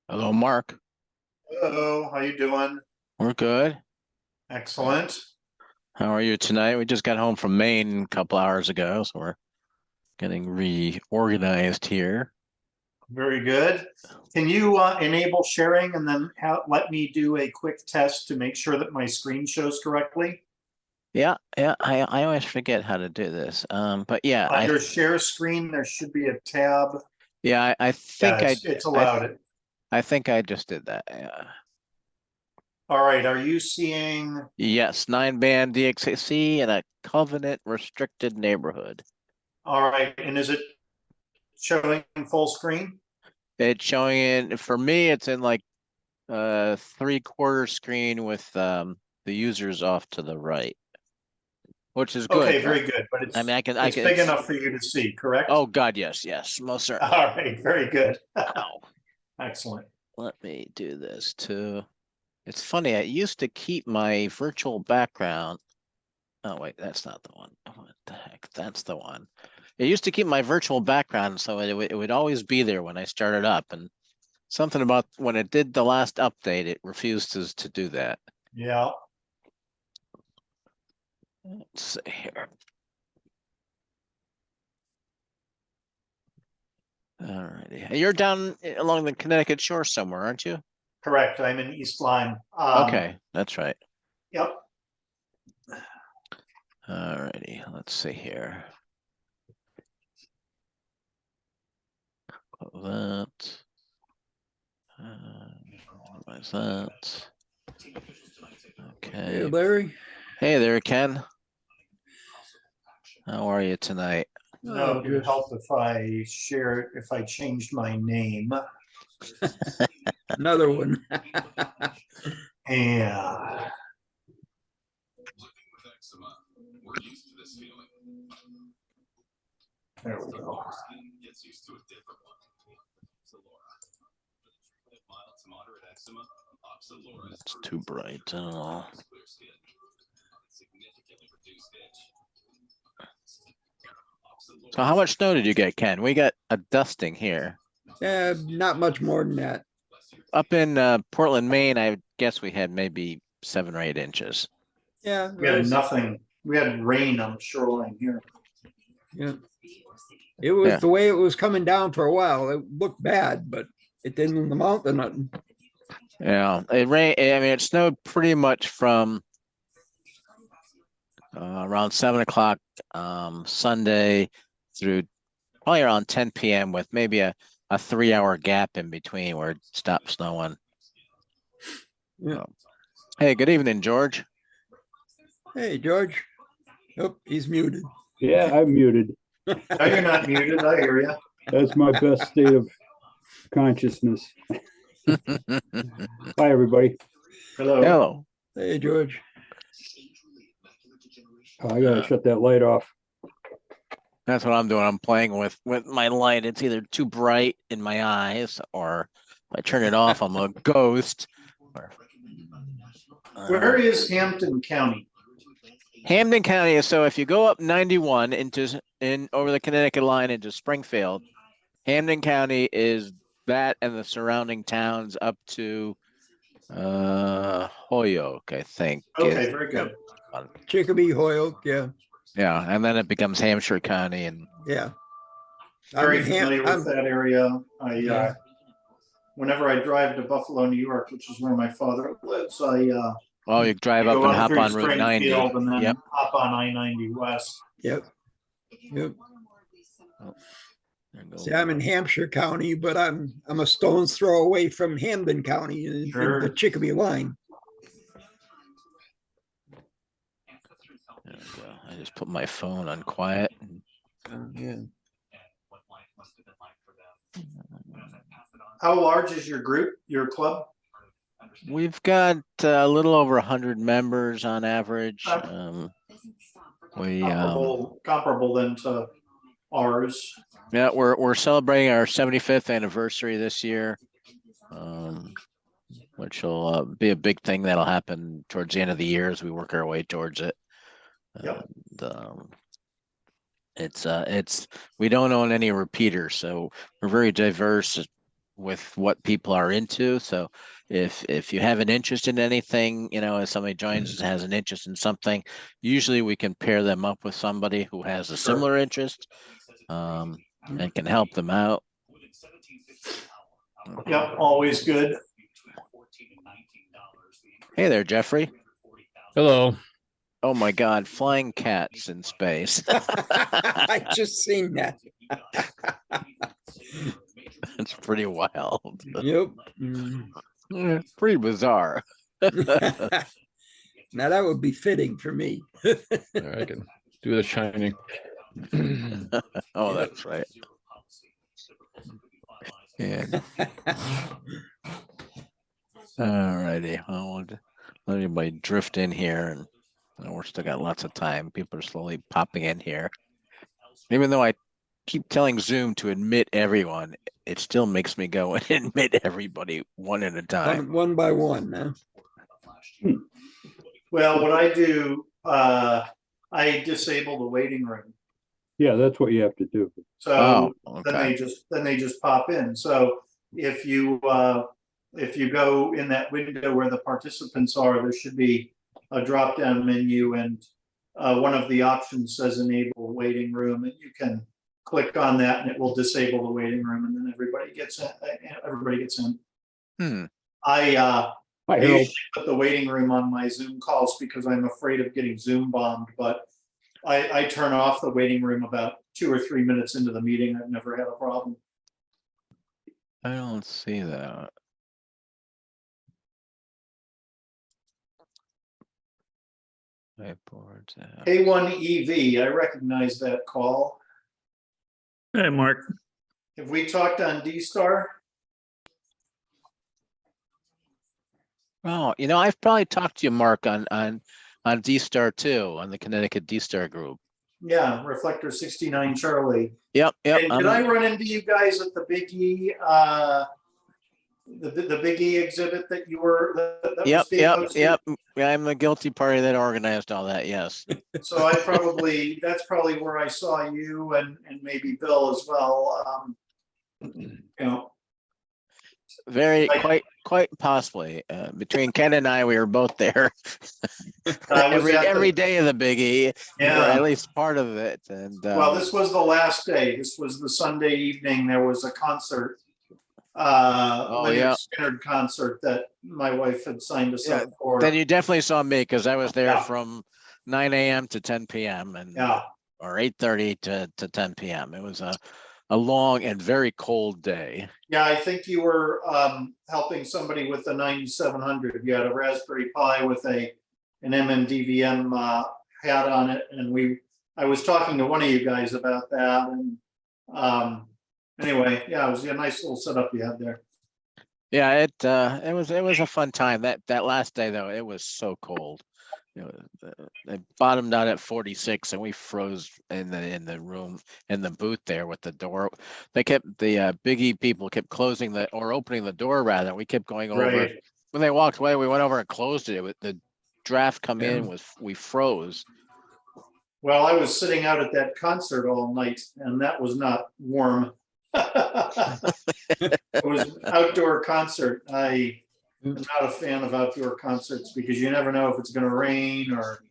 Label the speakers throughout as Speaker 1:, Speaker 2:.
Speaker 1: Hello, Mark.
Speaker 2: Hello, how you doing?
Speaker 1: We're good.
Speaker 2: Excellent.
Speaker 1: How are you tonight? We just got home from Maine a couple hours ago, so we're getting reorganized here.
Speaker 2: Very good. Can you enable sharing and then let me do a quick test to make sure that my screen shows correctly?
Speaker 1: Yeah, I always forget how to do this. But yeah,
Speaker 2: Under share screen, there should be a tab.
Speaker 1: I
Speaker 2: Yeah,
Speaker 1: think
Speaker 2: it's allowed it.
Speaker 1: I think I just did that. Yeah.
Speaker 2: All right, are you seeing?
Speaker 1: Yes, 9-band DXC in a covenant restricted neighborhood.
Speaker 2: All right, and is it showing full screen?
Speaker 1: It's showing it for me, it's in like 3/4 screen with the users off to the right, which is good.
Speaker 2: Okay, very good. But
Speaker 1: I mean, I
Speaker 2: it's
Speaker 1: can,
Speaker 2: big
Speaker 1: it's,
Speaker 2: enough for you to see, correct?
Speaker 1: oh God, yes, most certainly.
Speaker 2: All right, very good.
Speaker 1: Ow.
Speaker 2: Excellent.
Speaker 1: Let me do this too. It's funny, I used to keep my virtual background. Oh wait, that's not the one. What the heck? That's the one. It used to keep my virtual background, so it would always be there when I started up. And something about when it did the last update, it refused to do that.
Speaker 2: Yeah.
Speaker 1: Let's see here. All righty. You're down along the Connecticut shore somewhere, aren't you?
Speaker 2: Correct. I'm in East Lyme.
Speaker 1: Okay, that's right.
Speaker 2: Yep.
Speaker 1: All righty. Let's see here. That. Minimize that. Okay.
Speaker 3: Hey, Larry.
Speaker 1: Hey there, Ken. How are you tonight?
Speaker 2: No, it would help if I share, if I changed my name.
Speaker 3: Another one.
Speaker 2: Yeah. There we go.
Speaker 1: It's too bright. I don't know. So how much snow did you get, Ken? We got a dusting here.
Speaker 3: Not much more than that.
Speaker 1: Up in Portland, Maine, I guess we had maybe 7 or 8 inches.
Speaker 3: Yeah,
Speaker 2: We had nothing. We had rain on the shoreline here.
Speaker 3: Yeah, it was the way it was coming down for a while. It looked bad, but it didn't amount to nothing.
Speaker 1: Yeah, it rained. I mean, it snowed pretty much from around 7 o'clock Sunday through probably around 10 p.m. with maybe a 3-hour gap in between where it stopped snowing.
Speaker 3: Yeah.
Speaker 1: Hey, good evening, George.
Speaker 3: Hey, George. Oh, he's muted.
Speaker 4: Yeah, I'm muted.
Speaker 2: No, you're not muted. I hear you.
Speaker 4: That's my best state of consciousness. Hi, everybody.
Speaker 2: Hello.
Speaker 1: Hello.
Speaker 3: Hey, George.
Speaker 4: Oh, I gotta shut that light off.
Speaker 1: That's what I'm doing. I'm playing with my light. It's either too bright in my eyes, or if I turn it off, I'm a ghost. Or,
Speaker 2: Where is Hampden County?
Speaker 1: Hampden County is, so if you go up 91 over the Connecticut line into Springfield, Hampden County is that and the surrounding towns up to Holyoke, I think.
Speaker 2: Okay, very good.
Speaker 3: Chicopee, Holyoke, yeah.
Speaker 1: Yeah, and then it becomes Hampshire County, and
Speaker 3: Yeah.
Speaker 2: Very familiar with that area.
Speaker 3: Yeah.
Speaker 2: Whenever I drive to Buffalo, New York, which is where my father lives, I
Speaker 1: you drive up
Speaker 2: go
Speaker 1: and
Speaker 2: up
Speaker 1: hop
Speaker 2: through
Speaker 1: on Route 90.
Speaker 2: Springfield and then
Speaker 1: Yep.
Speaker 2: hop on I-90 West.
Speaker 3: Yep. Yep.
Speaker 1: Oh,
Speaker 3: See, I'm in Hampshire County, but I'm a stone's throw away from Hampden County in the Chicopee line.
Speaker 1: There we go. I just put my phone on quiet.
Speaker 3: Yeah.
Speaker 2: How large is your group, your club?
Speaker 1: We've got a little over 100 members on average.
Speaker 2: Comparable then to ours.
Speaker 1: Yeah, we're celebrating our 75th anniversary this year, which will be a big thing that'll happen towards the end of the year as we work our way towards it.
Speaker 2: Yep.
Speaker 1: And, we don't own any repeaters, so we're very diverse with what people are into. So if you have an interest in anything, you know, if somebody joins and has an interest in something, usually we can pair them up with somebody who has a similar interest, and can help them out.
Speaker 2: Yep, always good.
Speaker 1: Hey there, Jeffrey.
Speaker 5: Hello.
Speaker 1: Oh my God, flying cats in space.
Speaker 3: I just seen that.
Speaker 1: It's pretty wild.
Speaker 3: Yep.
Speaker 1: Yeah, pretty bizarre.
Speaker 3: Now that would be fitting for me.
Speaker 5: There, I can do the shining.
Speaker 1: Oh,
Speaker 3: Yep.
Speaker 1: that's right. And alrighty, well, let everybody drift in here, and we're still got lots of time. People are slowly popping in here. Even though I keep telling Zoom to admit everyone, it still makes me go and admit everybody one at a time.
Speaker 3: One by one. Huh?
Speaker 2: Well, what I do, I disable the waiting room.
Speaker 4: Yeah, that's what you have to do.
Speaker 2: So
Speaker 1: Oh,
Speaker 2: then
Speaker 1: okay.
Speaker 2: they just pop in. So if you go in that window where the participants are, there should be a drop down menu, and one of the options says enable waiting room, and you can click on that and it will disable the waiting room, and then everybody gets in.
Speaker 1: Hmm.
Speaker 2: I
Speaker 4: Hi,
Speaker 2: I
Speaker 4: Harold.
Speaker 2: usually put the waiting room on my Zoom calls because I'm afraid of getting Zoom bombed, but I turn off the waiting room about 2 or 3 minutes into the meeting. I've never had a problem.
Speaker 1: I don't see that. Whiteboards.
Speaker 2: K1EV, I recognize that call.
Speaker 6: Hey, Mark.
Speaker 2: Have we talked on D-Star?
Speaker 1: Oh, you know, I've probably talked to you, Mark, on D-Star too, on the Connecticut D-Star group.
Speaker 2: Yeah, Reflector 69 Charlie.
Speaker 1: Yep.
Speaker 2: And did I run into you guys at the Big E, the Big E exhibit that you were, that was being hosted?
Speaker 1: Yep. I'm the guilty party that organized all that. Yes.
Speaker 2: So that's probably where I saw you and maybe Bill as well. You know,
Speaker 1: Quite possibly. Between Ken and I, we were both there
Speaker 2: I was at
Speaker 1: every day of the Big E, or
Speaker 2: Yeah.
Speaker 1: at least part of it. And
Speaker 2: Well, this was the last day. This was the Sunday evening. There was a concert, Leonard Skinner concert that my wife had signed us up for.
Speaker 1: Then you definitely saw me because I was there
Speaker 2: Yeah.
Speaker 1: from 9 a.m. to 10 p.m. and or 8:30 to 10 p.m. It was a long and very cold day.
Speaker 2: Yeah, I think you were helping somebody with the 9700. You had a Raspberry Pi with an MMDVM hat on it, and I was talking to one of you guys about that. And anyway, yeah, it was a nice little setup you had there.
Speaker 1: Yeah, it was a fun time. That last day though, it was so cold. You know, they bottomed out at 46, and we froze in the room, in the booth there with the door. They kept the Big E people kept closing or opening the door rather. We kept going over.
Speaker 2: Right.
Speaker 1: When they walked away, we went over and closed it. The draft come in we froze.
Speaker 2: Well, I was sitting out at that concert all night, and that was not warm. It was an outdoor concert. I'm not a fan of outdoor concerts because you never know if it's going to rain or.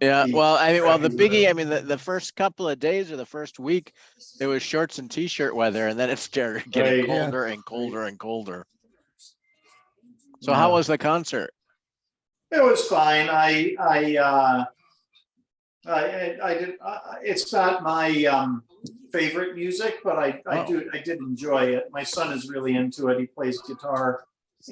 Speaker 1: Yeah, well, the Big E, the first couple of days or the first week, it was shorts and t-shirt weather, and then it started getting colder and colder and colder. So how was the concert?
Speaker 2: It was fine. It's not my favorite music, but I did enjoy it. My son is really into it. He plays guitar,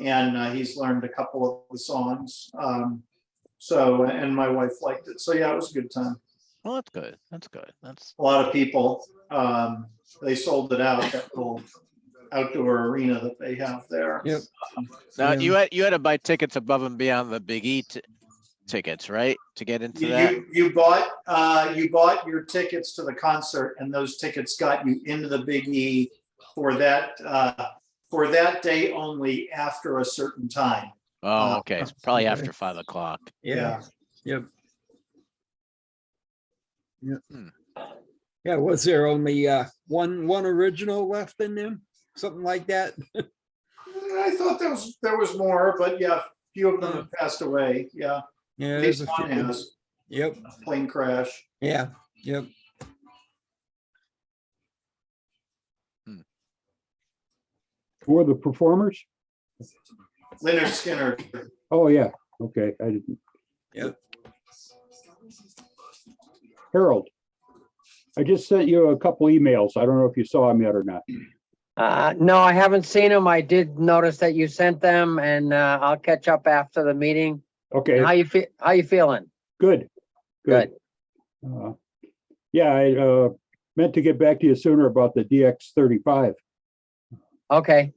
Speaker 2: and he's learned a couple of the songs. And my wife liked it. So yeah, it was a good time.
Speaker 1: Well, that's good. That's
Speaker 2: a lot of people. They sold it out, that little outdoor arena that they have there.
Speaker 3: Yep.
Speaker 1: Now you had to buy tickets above and beyond the Big E tickets, right, to get into that?
Speaker 2: You bought your tickets to the concert, and those tickets got you into the Big E for that day only after a certain time.
Speaker 1: Oh, okay. It's probably after 5 o'clock.
Speaker 3: Yeah. Yep.
Speaker 1: Hmm.
Speaker 3: Yeah. Was there only one original left in them? something like that?
Speaker 2: I thought there was more, but yeah, a few of them have passed away. Yeah,
Speaker 3: Yeah,
Speaker 2: at
Speaker 3: there's
Speaker 2: least
Speaker 3: a
Speaker 2: one
Speaker 3: few.
Speaker 2: has.
Speaker 3: Yep,
Speaker 2: Plane crash.
Speaker 3: yeah, yep.
Speaker 4: Who are the performers?
Speaker 2: Leonard Skinner.
Speaker 4: Oh, yeah. Okay, I didn't.
Speaker 3: Yep.
Speaker 4: Harold, I just sent you a couple emails. I don't know if you saw them yet or not.
Speaker 7: No, I haven't seen them. I did notice that you sent them and, I'll catch up after the meeting.
Speaker 4: Okay,
Speaker 7: How you feeling?
Speaker 4: good, good.
Speaker 7: Good.
Speaker 4: Yeah, I meant to get back to you sooner about the DX35.
Speaker 7: Okay.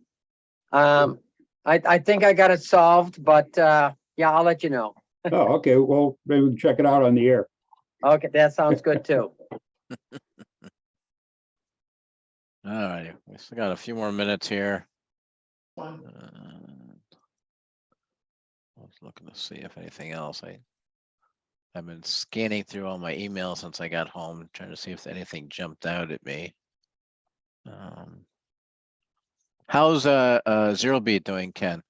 Speaker 7: I think I got it solved, but, yeah, I'll let you know.
Speaker 4: Oh, okay, well, maybe we can check it out on the air.
Speaker 7: Okay, that sounds good too.
Speaker 1: All right, we still got a few more minutes here.
Speaker 2: One.
Speaker 1: I was looking to see if anything else. I've been scanning through all my emails since I got home, trying to see if anything jumped out at me. How's Zero Beat doing, Ken?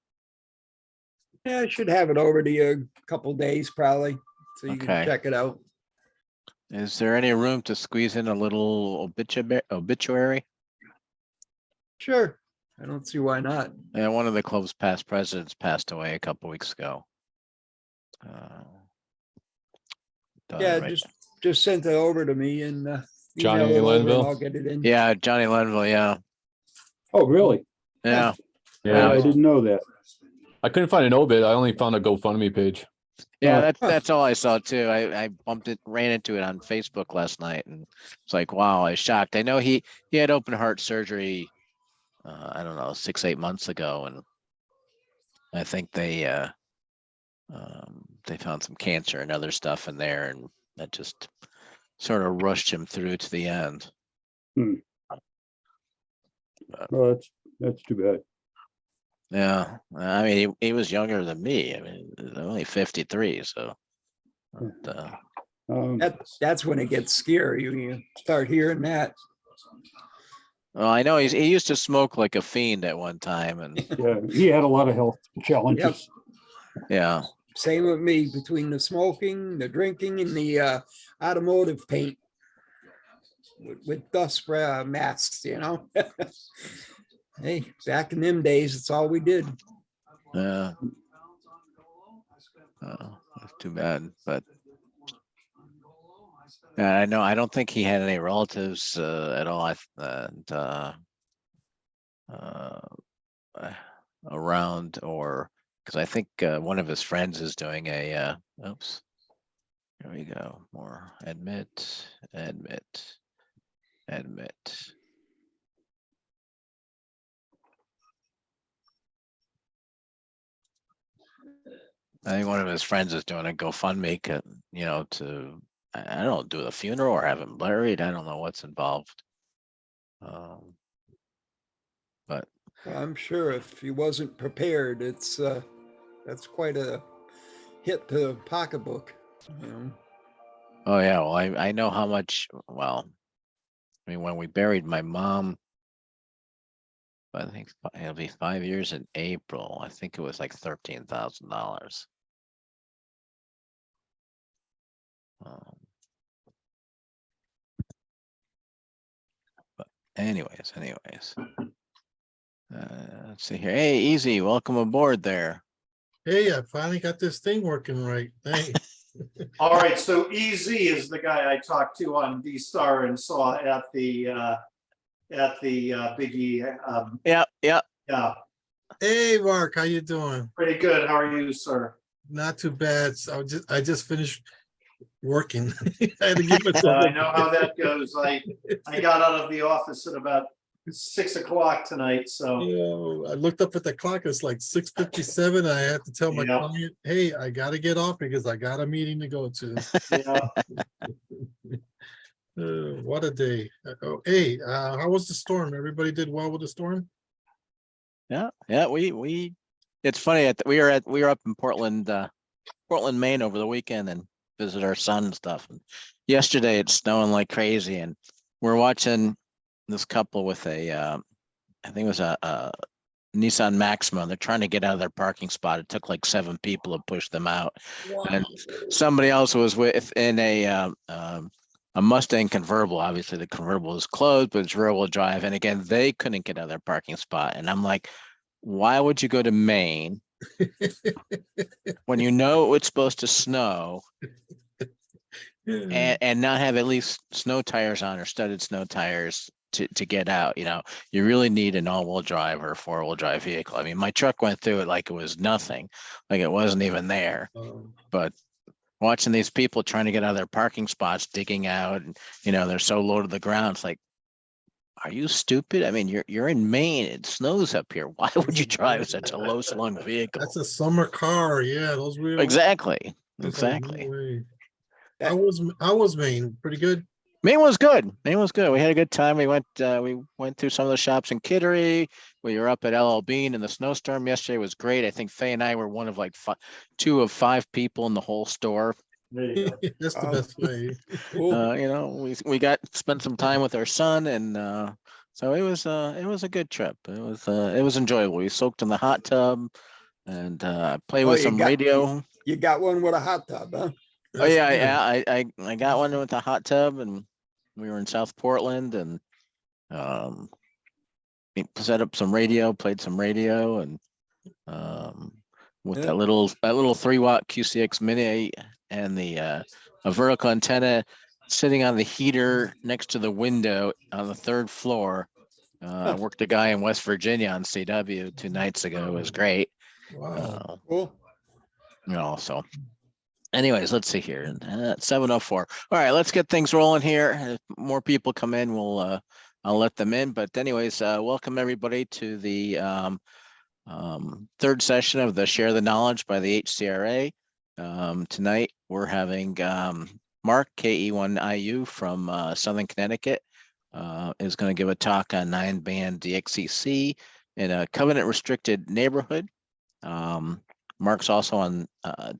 Speaker 3: Yeah, I should have it over to you a couple days probably, so you
Speaker 1: Okay.
Speaker 3: can check it out.
Speaker 1: Is there any room to squeeze in a little obituary?
Speaker 3: Sure, I don't see why not.
Speaker 1: Yeah, one of the club's past presidents passed away a couple weeks ago. Done
Speaker 3: Yeah,
Speaker 1: right.
Speaker 3: just sent it over to me and
Speaker 5: Johnny
Speaker 3: email it over and
Speaker 5: Linville?
Speaker 3: I'll get it in.
Speaker 1: Yeah, Johnny Lenville. Yeah,
Speaker 4: Oh, really?
Speaker 1: yeah.
Speaker 5: Yeah,
Speaker 4: I didn't know that.
Speaker 5: I couldn't find an obit. I only found a GoFundMe page.
Speaker 1: Yeah,
Speaker 4: Oh.
Speaker 1: that's all I saw too. I ran into it on Facebook last night, and it's like, wow, I was shocked. I know he had open heart surgery. I don't know, 6-8 months ago, and I think they found some cancer and other stuff in there, and that just sort of rushed him through to the end.
Speaker 4: Well, that's too bad.
Speaker 1: Yeah, I mean, he was younger than me. I mean, he's only 53, so. But,
Speaker 3: That's when it gets scary, when you start hearing that.
Speaker 1: well, I know he used to smoke like a fiend at one time, and
Speaker 4: Yeah, he had a lot of health challenges.
Speaker 1: yeah,
Speaker 3: Same with me, between the smoking, the drinking, and the automotive paint with dust masks, you know. Hey, back in them days, it's all we did.
Speaker 1: yeah. Oh, that's too bad, but I know I don't think he had any relatives at all. Around, or because I think one of his friends is doing a. Oops. Here we go. More admit. I think one of his friends is doing a GoFundMe, I don't know, do the funeral or have him buried. I don't know what's involved. But
Speaker 3: I'm sure if he wasn't prepared, that's quite a hit to the pocketbook, you know.
Speaker 1: oh yeah, well I know how much. Well, I mean, when we buried my mom, I think it'll be 5 years in April. I think it was like $13,000. But anyways, let's see here. Hey, Easy, welcome aboard there.
Speaker 8: Hey, I finally got this thing working right. Hey,
Speaker 2: All right, so EZ is the guy I talked to on D-Star and saw at the Biggie.
Speaker 1: Yeah.
Speaker 2: Yeah,
Speaker 8: hey, Mark, how you doing?
Speaker 2: pretty good. How are you, sir?
Speaker 8: Not too bad. So I just finished working. I had to give myself.
Speaker 2: I know how that goes. I got out of the office at about 6 o'clock tonight, so.
Speaker 8: I looked up at the clock. It's like 6:57. I had to tell my
Speaker 2: Yeah.
Speaker 8: client, "Hey, I got to get off because I got a meeting to go to."
Speaker 2: Yeah.
Speaker 8: What a day! Hey, how was the storm? Everybody did well with the storm.
Speaker 1: Yeah. We. It's funny. We were up in Portland, Maine over the weekend and visit our son and stuff. And yesterday it's snowing like crazy, and we're watching this couple with a I think it was a Nissan Maxima. They're trying to get out of their parking spot. It took like 7 people to push them out. And somebody else was with in a Mustang convertible. Obviously, the convertible is closed, but it's rear-wheel drive. And again, they couldn't get out of their parking spot. And I'm like, why would you go to Maine when you know it's supposed to snow and not have at least snow tires on or studded snow tires to get out? You know, you really need an all-wheel drive or a four-wheel drive vehicle. I mean, my truck went through it like it was nothing, like it wasn't even there. But watching these people trying to get out of their parking spots, digging out, and they're so low to the ground. It's like, are you stupid? I mean, you're in Maine. It snows up here. Why would you drive such a low slung vehicle?
Speaker 8: That's a summer car. Yeah, those wheels.
Speaker 1: Exactly.
Speaker 8: It's like, no
Speaker 1: Exactly.
Speaker 8: way. I was Maine, pretty good.
Speaker 1: Maine was good. Maine was good. We had a good time. We went through some of the shops in Kittery. We were up at LL Bean, and the snowstorm yesterday was great. I think Faye and I were one of like 2 of 5 people in the whole store.
Speaker 2: There you go.
Speaker 8: That's the
Speaker 3: Oh.
Speaker 8: best way.
Speaker 3: Cool.
Speaker 1: We got spent some time with our son, and so it was a good trip. It was enjoyable. We soaked in the hot tub and played
Speaker 3: Oh,
Speaker 1: with
Speaker 3: you
Speaker 1: some
Speaker 3: got-
Speaker 1: radio.
Speaker 3: You got one with a hot tub, huh?
Speaker 1: Oh yeah,
Speaker 8: That's
Speaker 1: yeah. I got one with a hot tub, and we were in South Portland, and we set up some radio, played some radio, and with
Speaker 3: Yeah.
Speaker 1: that little 3-watt QCX mini and the a vertical antenna sitting on the heater next to the window on the 3rd floor. I worked a guy in West Virginia on CW 2 nights ago. It was great.
Speaker 8: Wow.
Speaker 3: Cool.
Speaker 1: So anyways, let's see here. 7:04. All right, let's get things rolling here. If more people come in, I'll let them in. But anyways, welcome everybody to the 3rd session of the Share the Knowledge by the HCRA. Tonight we're having Mark, KE1IU from Southern Connecticut, is going to give a talk on 9-band DXEC in a covenant restricted neighborhood. Mark's also on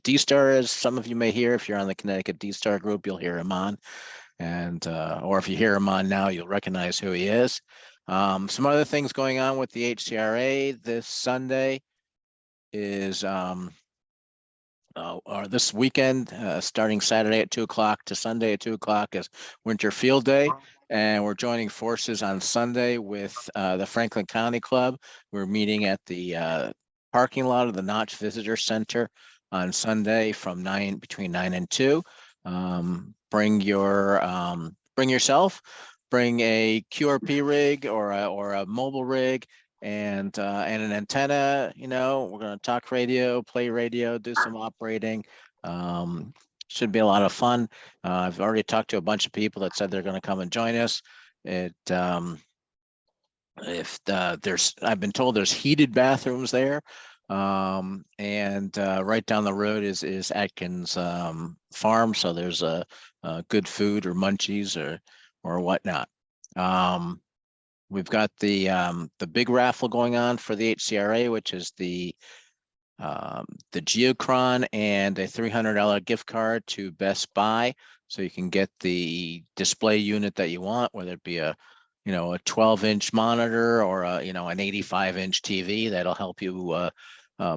Speaker 1: D-Star, as some of you may hear. If you're on the Connecticut D-Star group, you'll hear him on. And or if you hear him on now, you'll recognize who he is. Some other things going on with the HCRA this Sunday is or this weekend, starting Saturday at 2:00 to Sunday at 2:00 is Winter Field Day. And we're joining forces on Sunday with the Franklin County Club. We're meeting at the parking lot of the Notch Visitor Center on Sunday from between 9 and 2. Bring yourself, bring a QRP rig or a mobile rig and an antenna. We're going to talk radio, play radio, do some operating. Should be a lot of fun. I've already talked to a bunch of people that said they're going to come and join us. I've been told there's heated bathrooms there. And right down the road is Atkins Farm. So there's a good food or munchies or whatnot. We've got the big raffle going on for the HCRA, which is the Geocron and a $300 gift card to Best Buy. So you can get the display unit that you want, whether it be a 12-inch monitor or an 85-inch TV. That'll help you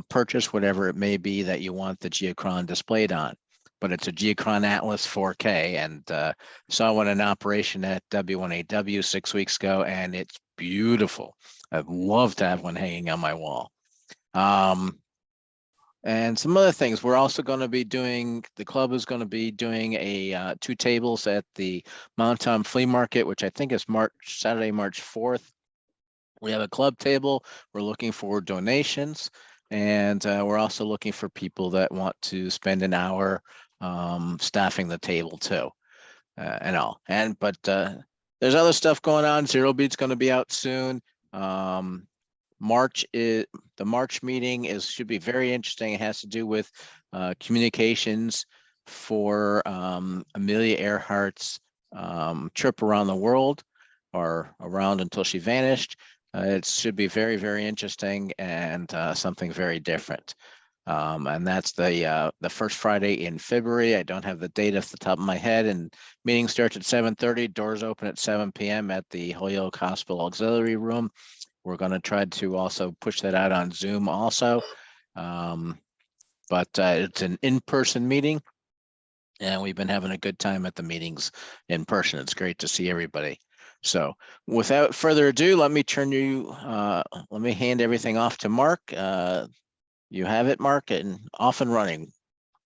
Speaker 1: purchase whatever it may be that you want the Geocron displayed on. But it's a Geocron Atlas 4K, and saw one in operation at W1AW 6 weeks ago, and it's beautiful. I'd love to have one hanging on my wall. And some other things. We're also going to be the club is going to be doing a 2 tables at the Mount Tom Flea Market, which I think is Saturday, March 4th. We have a club table. We're looking for donations, and we're also looking for people that want to spend an hour staffing the table too, and all. But there's other stuff going on. Zero Beat's going to be out soon. The March meeting should be very interesting. It has to do with communications for Amelia Earhart's trip around the world, or around until she vanished. It should be very, very interesting and something very different. And that's the first Friday in February. I don't have the date off the top of my head. And meeting starts at 7:30. Doors open at 7 p.m. at the Holyoke Hospital Auxiliary Room. We're going to try to also push that out on Zoom also. But it's an in-person meeting. And we've been having a good time at the meetings in person. It's great to see everybody. So without further ado, let me hand everything off to Mark. You have it, Mark, and off and running.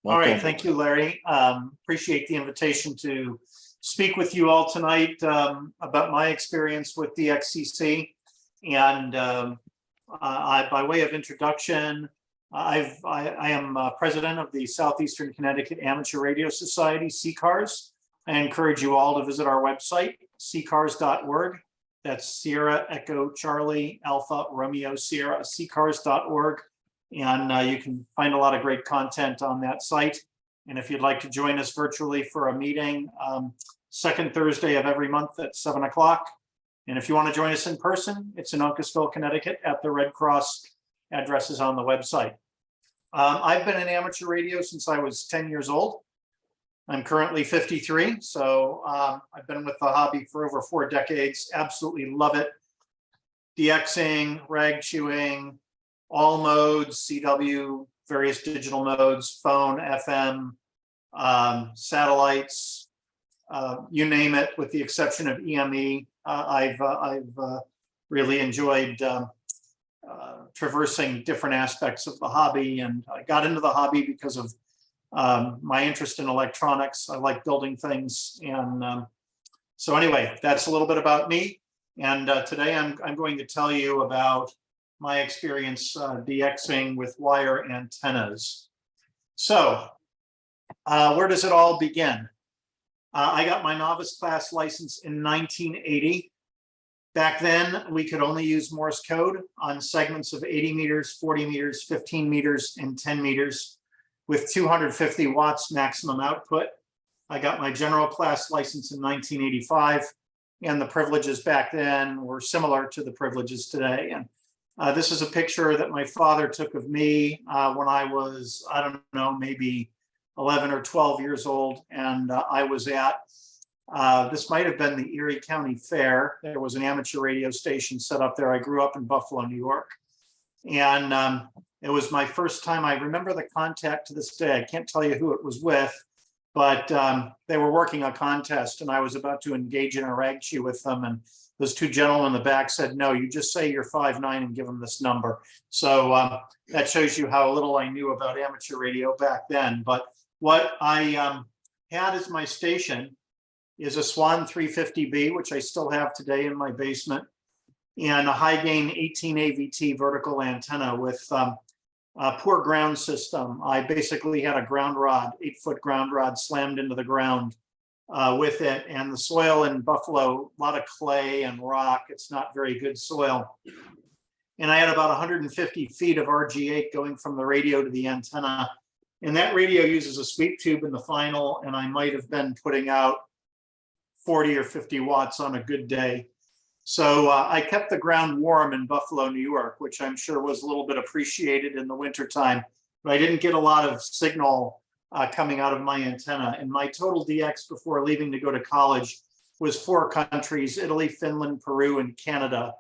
Speaker 2: All right,
Speaker 1: Welcome.
Speaker 2: thank you, Larry. Appreciate the invitation to speak with you all tonight about my experience with DXCC. And by way of introduction, I am president of the Southeastern Connecticut Amateur Radio Society, CCARS. I encourage you all to visit our website, ccars.org. That's Sierra Echo Charlie Alpha Romeo Sierra, ccars.org. And you can find a lot of great content on that site. And if you'd like to join us virtually for a meeting, second Thursday of every month at 7 o'clock. And if you want to join us in person, it's in Uncasville, Connecticut at the Red Cross. Address is on the website. I've been in amateur radio since I was 10 years old. I'm currently 53, so I've been with the hobby for over 4 decades. Absolutely love it. DXing, rag chewing, all modes, CW, various digital modes, phone, FM, satellites, you name it, with the exception of EME. I've really enjoyed traversing different aspects of the hobby, and I got into the hobby because of my interest in electronics. I like building things, and so anyway, that's a little bit about me. And today I'm going to tell you about my experience DXing with wire antennas. So where does it all begin? I got my novice class license in 1980. Back then, we could only use Morse code on segments of 80 meters, 40 meters, 15 meters, and 10 meters with 250 watts maximum output. I got my general class license in 1985, and the privileges back then were similar to the privileges today. And this is a picture that my father took of me when I was, I don't know, maybe 11 or 12 years old. And I was at this might have been the Erie County Fair. There was an amateur radio station set up there. I grew up in Buffalo, New York. And it was my first time. I remember the contact to this day. I can't tell you who it was with, but they were working a contest and I was about to engage in a rag chew with them. And those 2 gentlemen in the back said, no, you just say you're 5'9" and give them this number. So that shows you how little I knew about amateur radio back then. But what I had as my station is a Swan 350B, which I still have today in my basement, and a high gain 18 AVT vertical antenna with a poor ground system. I basically had a ground rod, 8-foot ground rod slammed into the ground with it. And the soil in Buffalo, a lot of clay and rock. It's not very good soil. And I had about 150 feet of RG8 going from the radio to the antenna. And that radio uses a sweep tube in the final, and I might have been putting out 40 or 50 watts on a good day. So I kept the ground warm in Buffalo, New York, which I'm sure was a little bit appreciated in the wintertime, but I didn't get a lot of signal coming out of my antenna. And my total DX before leaving to go to college was 4 countries, Italy, Finland, Peru, and Canada.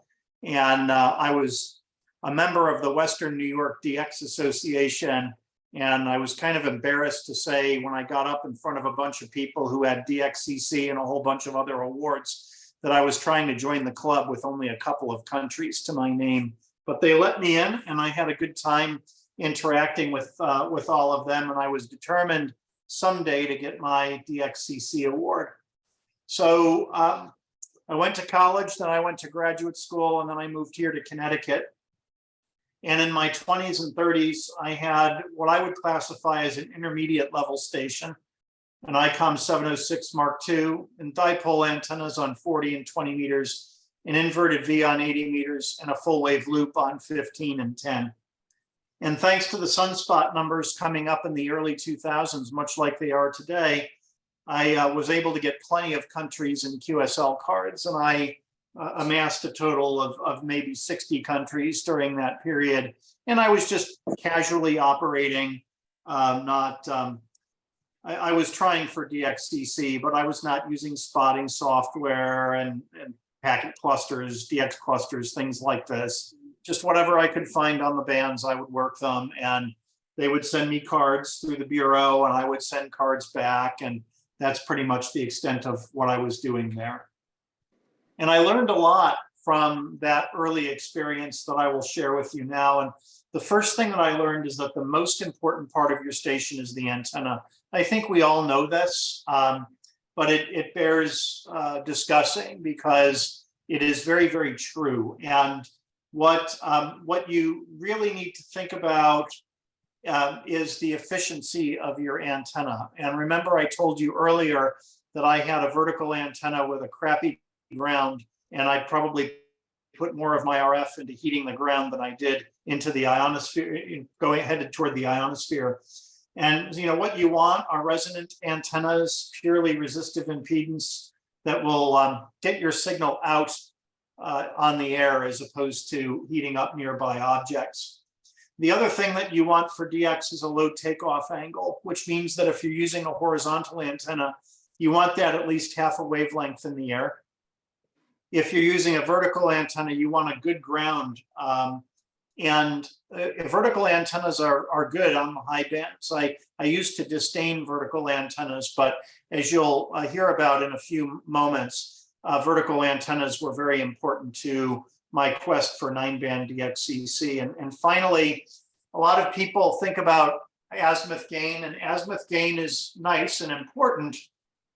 Speaker 2: And I was a member of the Western New York DX Association. And I was kind of embarrassed to say when I got up in front of a bunch of people who had DXCC and a whole bunch of other awards that I was trying to join the club with only a couple of countries to my name. But they let me in and I had a good time interacting with all of them. And I was determined someday to get my DXCC award. So I went to college, then I went to graduate school, and then I moved here to Connecticut. And in my 20s and 30s, I had what I would classify as an intermediate level station, an ICOM 706 Mark II, and dipole antennas on 40 and 20 meters, an inverted V on 80 meters, and a full wave loop on 15 and 10. And thanks to the sunspot numbers coming up in the early 2000s, much like they are today, I was able to get plenty of countries in QSL cards, and I amassed a total of maybe 60 countries during that period. And I was just casually operating, I was trying for DXCC, but I was not using spotting software and packet clusters, DX clusters, things like this. Just whatever I could find on the bands, I would work them, and they would send me cards through the bureau, and I would send cards back, and that's pretty much the extent of what I was doing there. And I learned a lot from that early experience that I will share with you now. And the first thing that I learned is that the most important part of your station is the antenna. I think we all know this, but it bears discussing because it is very, very true. And what you really need to think about is the efficiency of your antenna. And remember, I told you earlier that I had a vertical antenna with a crappy ground, and I probably put more of my RF into heating the ground than I did into the ionosphere, headed toward the ionosphere. And what you want are resonant antennas, purely resistive impedance that will get your signal out on the air as opposed to heating up nearby objects. The other thing that you want for DX is a low takeoff angle, which means that if you're using a horizontal antenna, you want that at least half a wavelength in the air. If you're using a vertical antenna, you want a good ground. Vertical antennas are good on the high bands. I used to disdain vertical antennas, but as you'll hear about in a few moments, vertical antennas were very important to my quest for 9-band DXCC. And finally, a lot of people think about azimuth gain, and azimuth gain is nice and important,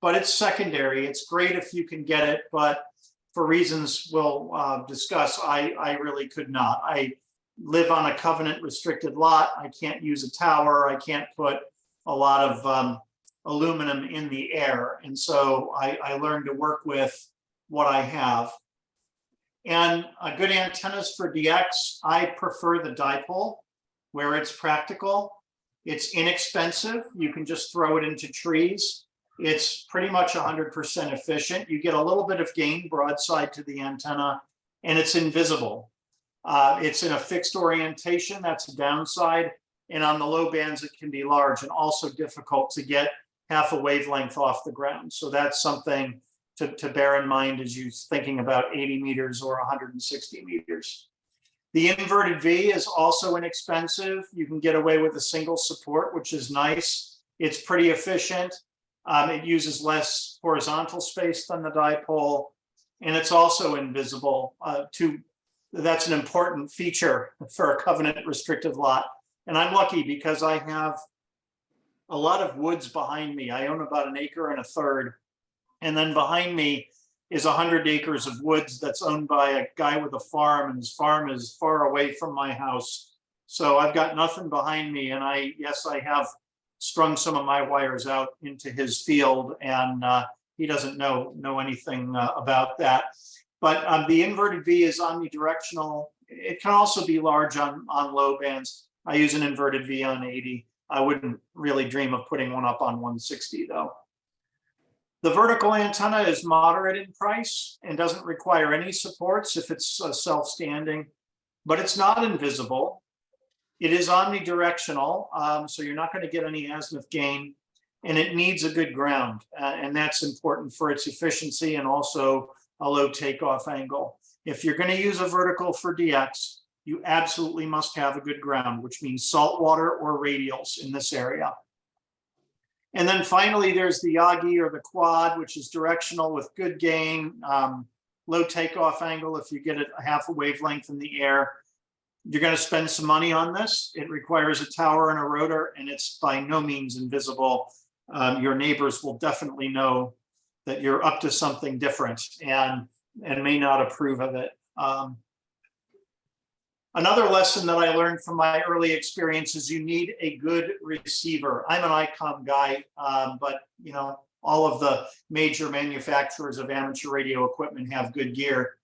Speaker 2: but it's secondary. It's great if you can get it, but for reasons we'll discuss, I really could not. I live on a covenant restricted lot. I can't use a tower. I can't put a lot of aluminum in the air. And so I learned to work with what I have. And good antennas for DX, I prefer the dipole where it's practical. It's inexpensive. You can just throw it into trees. It's pretty much 100% efficient. You get a little bit of gain broadside to the antenna, and it's invisible. It's in a fixed orientation. That's a downside. And on the low bands, it can be large and also difficult to get half a wavelength off the ground. So that's something to bear in mind as you're thinking about 80 meters or 160 meters. The inverted V is also inexpensive. You can get away with a single support, which is nice. It's pretty efficient. It uses less horizontal space than the dipole, and it's also invisible. That's an important feature for a covenant restricted lot. And I'm lucky because I have a lot of woods behind me. I own about 1 1/3 acres. And then behind me is 100 acres of woods that's owned by a guy with a farm, and his farm is far away from my house. So I've got nothing behind me. And yes, I have strung some of my wires out into his field, and he doesn't know anything about that. But the inverted V is omnidirectional. It can also be large on low bands. I use an inverted V on 80. I wouldn't really dream of putting one up on 160 though. The vertical antenna is moderate in price and doesn't require any supports if it's self-standing, but it's not invisible. It is omnidirectional, so you're not going to get any azimuth gain, and it needs a good ground, and that's important for its efficiency and also a low takeoff angle. If you're going to use a vertical for DX, you absolutely must have a good ground, which means saltwater or radials in this area. And then finally, there's the Yagi or the quad, which is directional with good gain, low takeoff angle. If you get it a half a wavelength in the air, you're going to spend some money on this. It requires a tower and a rotor, and it's by no means invisible. Your neighbors will definitely know that you're up to something different and may not approve of it. Another lesson that I learned from my early experience is you need a good receiver. I'm an ICOM guy, but all of the major manufacturers of amateur radio equipment have good gear.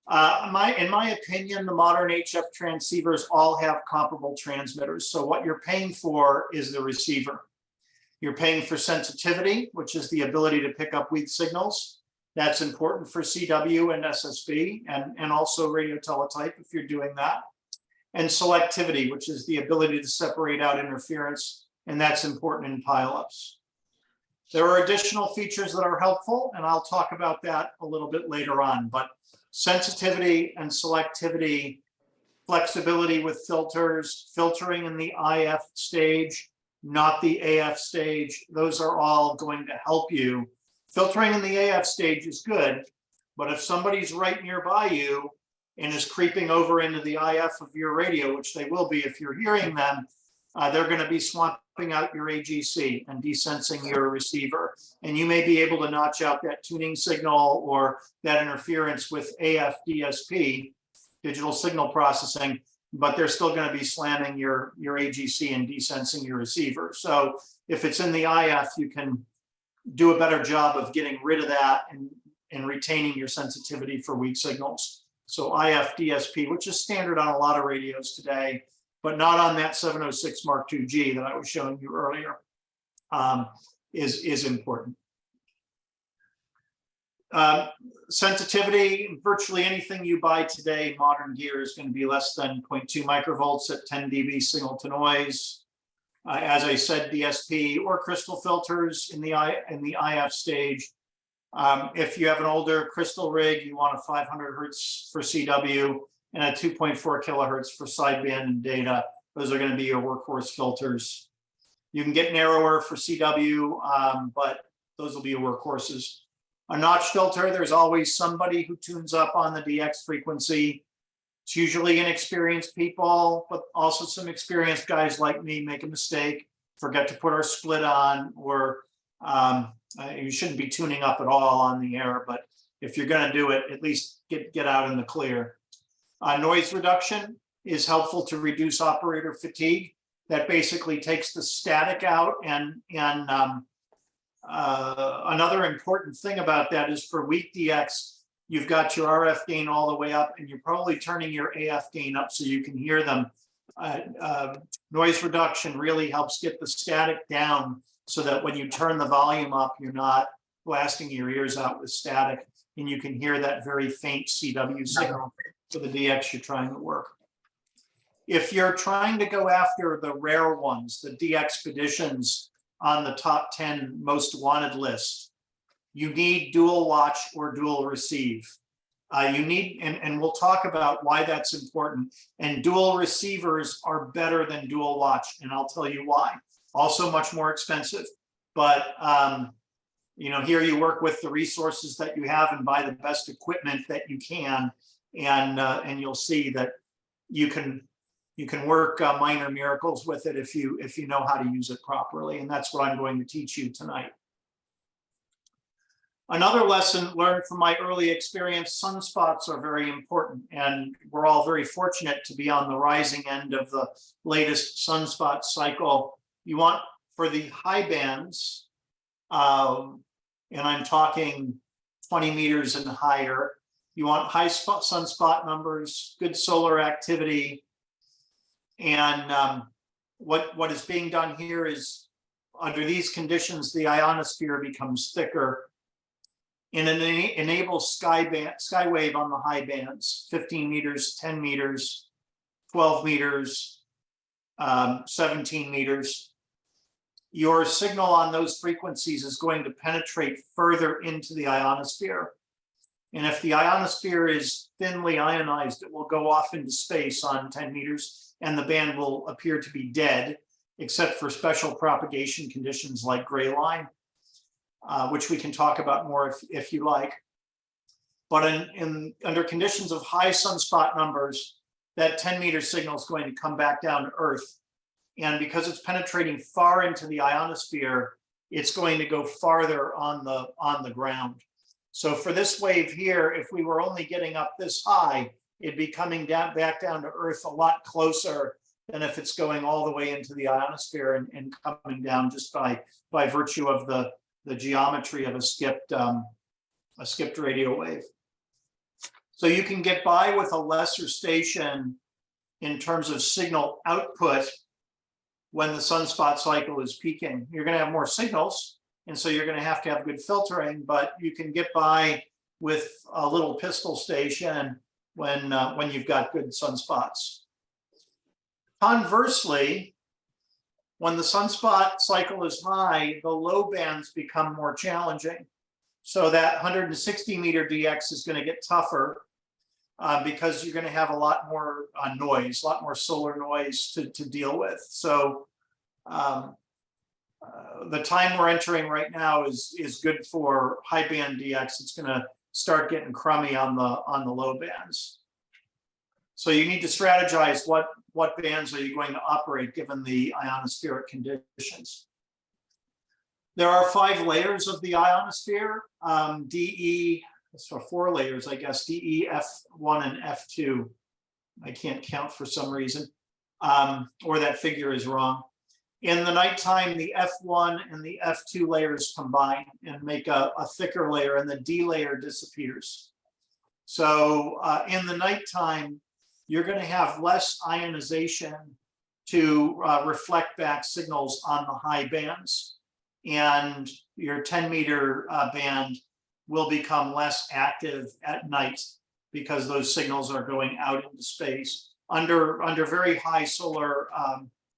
Speaker 2: In my opinion, the modern HF transceivers all have comparable transmitters. So what you're paying for is the receiver. You're paying for sensitivity, which is the ability to pick up weak signals. That's important for CW and SSB and also radio teletype if you're doing that. And selectivity, which is the ability to separate out interference, and that's important in pileups. There are additional features that are helpful, and I'll talk about that a little bit later on, but sensitivity and selectivity, flexibility with filters, filtering in the IF stage, not the AF stage, those are all going to help you. Filtering in the AF stage is good, but if somebody's right nearby you and is creeping over into the IF of your radio, which they will be if you're hearing them, they're going to be swapping out your AGC and desensing your receiver. And you may be able to notch out that tuning signal or that interference with AF DSP, digital signal processing, but they're still going to be slamming your AGC and desensing your receiver. So if it's in the IF, you can do a better job of getting rid of that and retaining your sensitivity for weak signals. So IF DSP, which is standard on a lot of radios today, but not on that 706 Mark II-G that I was showing you earlier, is important. Sensitivity, virtually anything you buy today, modern gear, is going to be less than 0.2 microvolts at 10 dB signal to noise. As I said, DSP or crystal filters in the IF stage. If you have an older crystal rig, you want a 500 hertz for CW and a 2.4 kilohertz for sideband and data. Those are going to be your workhorse filters. You can get narrower for CW, but those will be your workhorses. A notch filter, there's always somebody who tunes up on the DX frequency. It's usually inexperienced people, but also some experienced guys like me make a mistake, forget to put our split on, or you shouldn't be tuning up at all on the air, but if you're going to do it, at least get out in the clear. Noise reduction is helpful to reduce operator fatigue. That basically takes the static out, and another important thing about that is for weak DX, you've got your RF gain all the way up, and you're probably turning your AF gain up so you can hear them. Noise reduction really helps get the static down so that when you turn the volume up, you're not blasting your ears out with static, and you can hear that very faint CW signal for the DX you're trying to work. If you're trying to go after the rare ones, the DXpeditions on the top 10 most wanted list, you need dual watch or dual receive. You need, and we'll talk about why that's important. And dual receivers are better than dual watch, and I'll tell you why. Also much more expensive, but you know, here you work with the resources that you have and buy the best equipment that you can, and you'll see that you can work minor miracles with it if you know how to use it properly, and that's what I'm going to teach you tonight. Another lesson learned from my early experience, sunspots are very important, and we're all very fortunate to be on the rising end of the latest sunspot cycle. You want, for the high bands, and I'm talking 20 meters and higher, you want high sunspot numbers, good solar activity, and what is being done here is, under these conditions, the ionosphere becomes thicker, and it enables skywave on the high bands, 15 meters, 10 meters, 12 meters, 17 meters. Your signal on those frequencies is going to penetrate further into the ionosphere. And if the ionosphere is thinly ionized, it will go off into space on 10 meters, and the band will appear to be dead, except for special propagation conditions like gray line, which we can talk about more if you like. But under conditions of high sunspot numbers, that 10-meter signal is going to come back down to Earth. And because it's penetrating far into the ionosphere, it's going to go farther on the ground. So for this wave here, if we were only getting up this high, it'd be coming back down to Earth a lot closer than if it's going all the way into the ionosphere and coming down just by virtue of the geometry of a skipped radio wave. So you can get by with a lesser station in terms of signal output when the sunspot cycle is peaking. You're going to have more signals, and so you're going to have good filtering, but you can get by with a little pistol station when you've got good sunspots. Conversely, When the sunspot cycle is high, the low bands become more challenging. So that 160 meter DX is going to get tougher because you're going to have a lot more noise, a lot more solar noise to deal with. So the time we're entering right now is good for high band DX. It's going to start getting crummy on the low bands. So you need to strategize what bands are you going to operate given the ionospheric conditions. There are 5 layers of the ionosphere, so 4 layers, I guess, DE, F1, and F2. I can't count for some reason, or that figure is wrong. In the nighttime, the F1 and the F2 layers combine and make a thicker layer, and the D layer disappears. So in the nighttime, you're going to have less ionization to reflect back signals on the high bands. And your 10 meter band will become less active at night because those signals are going out into space. Under very high solar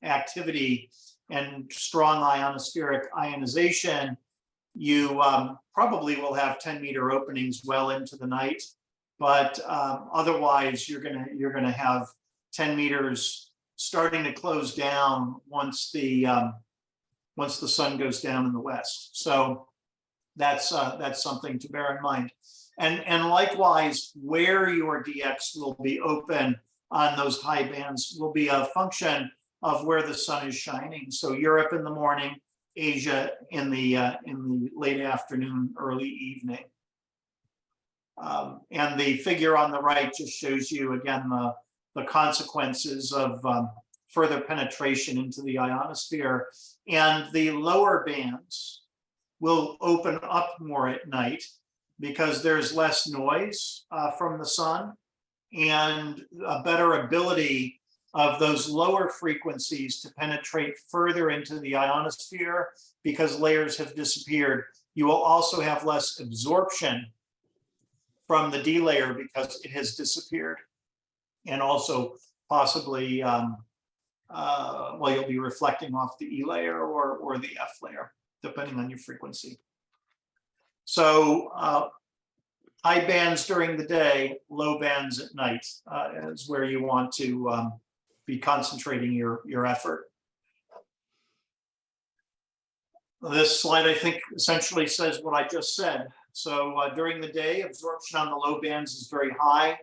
Speaker 2: activity and strong ionospheric ionization, you probably will have 10 meter openings well into the night. But otherwise, you're gonna have 10 meters starting to close down once the sun goes down in the west. So that's something to bear in mind. And likewise, where your DX will be open on those high bands will be a function of where the sun is shining. So Europe in the morning, Asia in the late afternoon, early evening. And the figure on the right just shows you again the consequences of further penetration into the ionosphere. And the lower bands will open up more at night because there's less noise from the sun and a better ability of those lower frequencies to penetrate further into the ionosphere because layers have disappeared. You will also have less absorption from the D layer because it has disappeared. And also possibly, you'll be reflecting off the E layer or the F layer, depending on your frequency. So high bands during the day, low bands at night is where you want to be concentrating your effort. This slide, I think, essentially says what I just said. So during the day, absorption on the low bands is very high.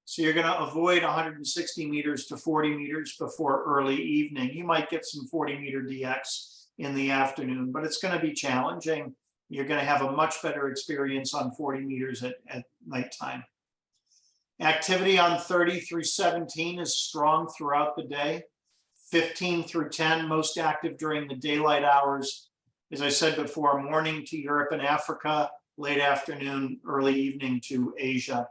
Speaker 2: So you're going to avoid 160 meters to 40 meters before early evening. You might get some 40 meter DX in the afternoon, but it's going to be challenging. You're going to have a much better experience on 40 meters at nighttime. Activity on 30 through 17 is strong throughout the day. 15 through 10, most active during the daylight hours. As I said before, morning to Europe and Africa, late afternoon, early evening to Asia.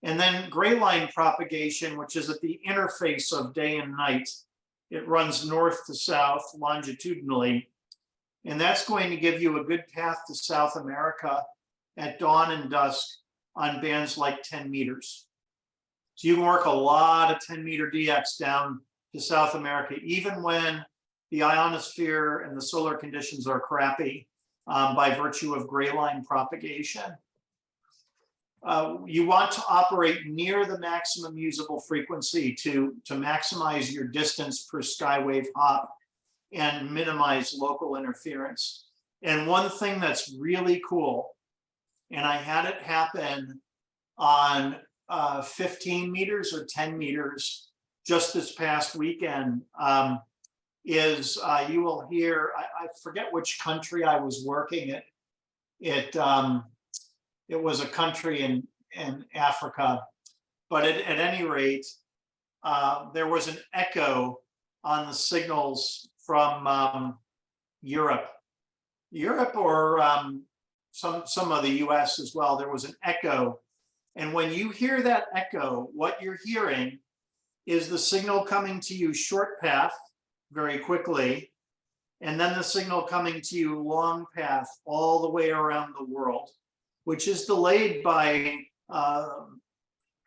Speaker 2: And then gray line propagation, which is at the interface of day and night. It runs north to south longitudinally. And that's going to give you a good path to South America at dawn and dusk on bands like 10 meters. So you can work a lot of 10 meter DX down to South America, even when the ionosphere and the solar conditions are crappy by virtue of gray line propagation. You want to operate near the maximum usable frequency to maximize your distance per skywave hop and minimize local interference. And one thing that's really cool, and I had it happen on 15 meters or 10 meters just this past weekend, is you will hear, I forget which country I was working at. It was a country in Africa, but at any rate, there was an echo on the signals from Europe or some of the US as well. There was an echo. And when you hear that echo, what you're hearing is the signal coming to you short path very quickly, and then the signal coming to you long path all the way around the world, which is delayed by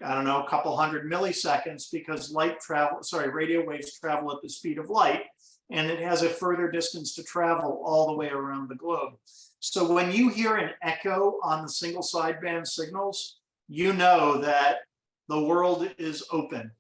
Speaker 2: I don't know, a couple hundred milliseconds because radio waves travel at the speed of light, and it has a further distance to travel all the way around the globe. So when you hear an echo on the single sideband signals, you know that the world is open.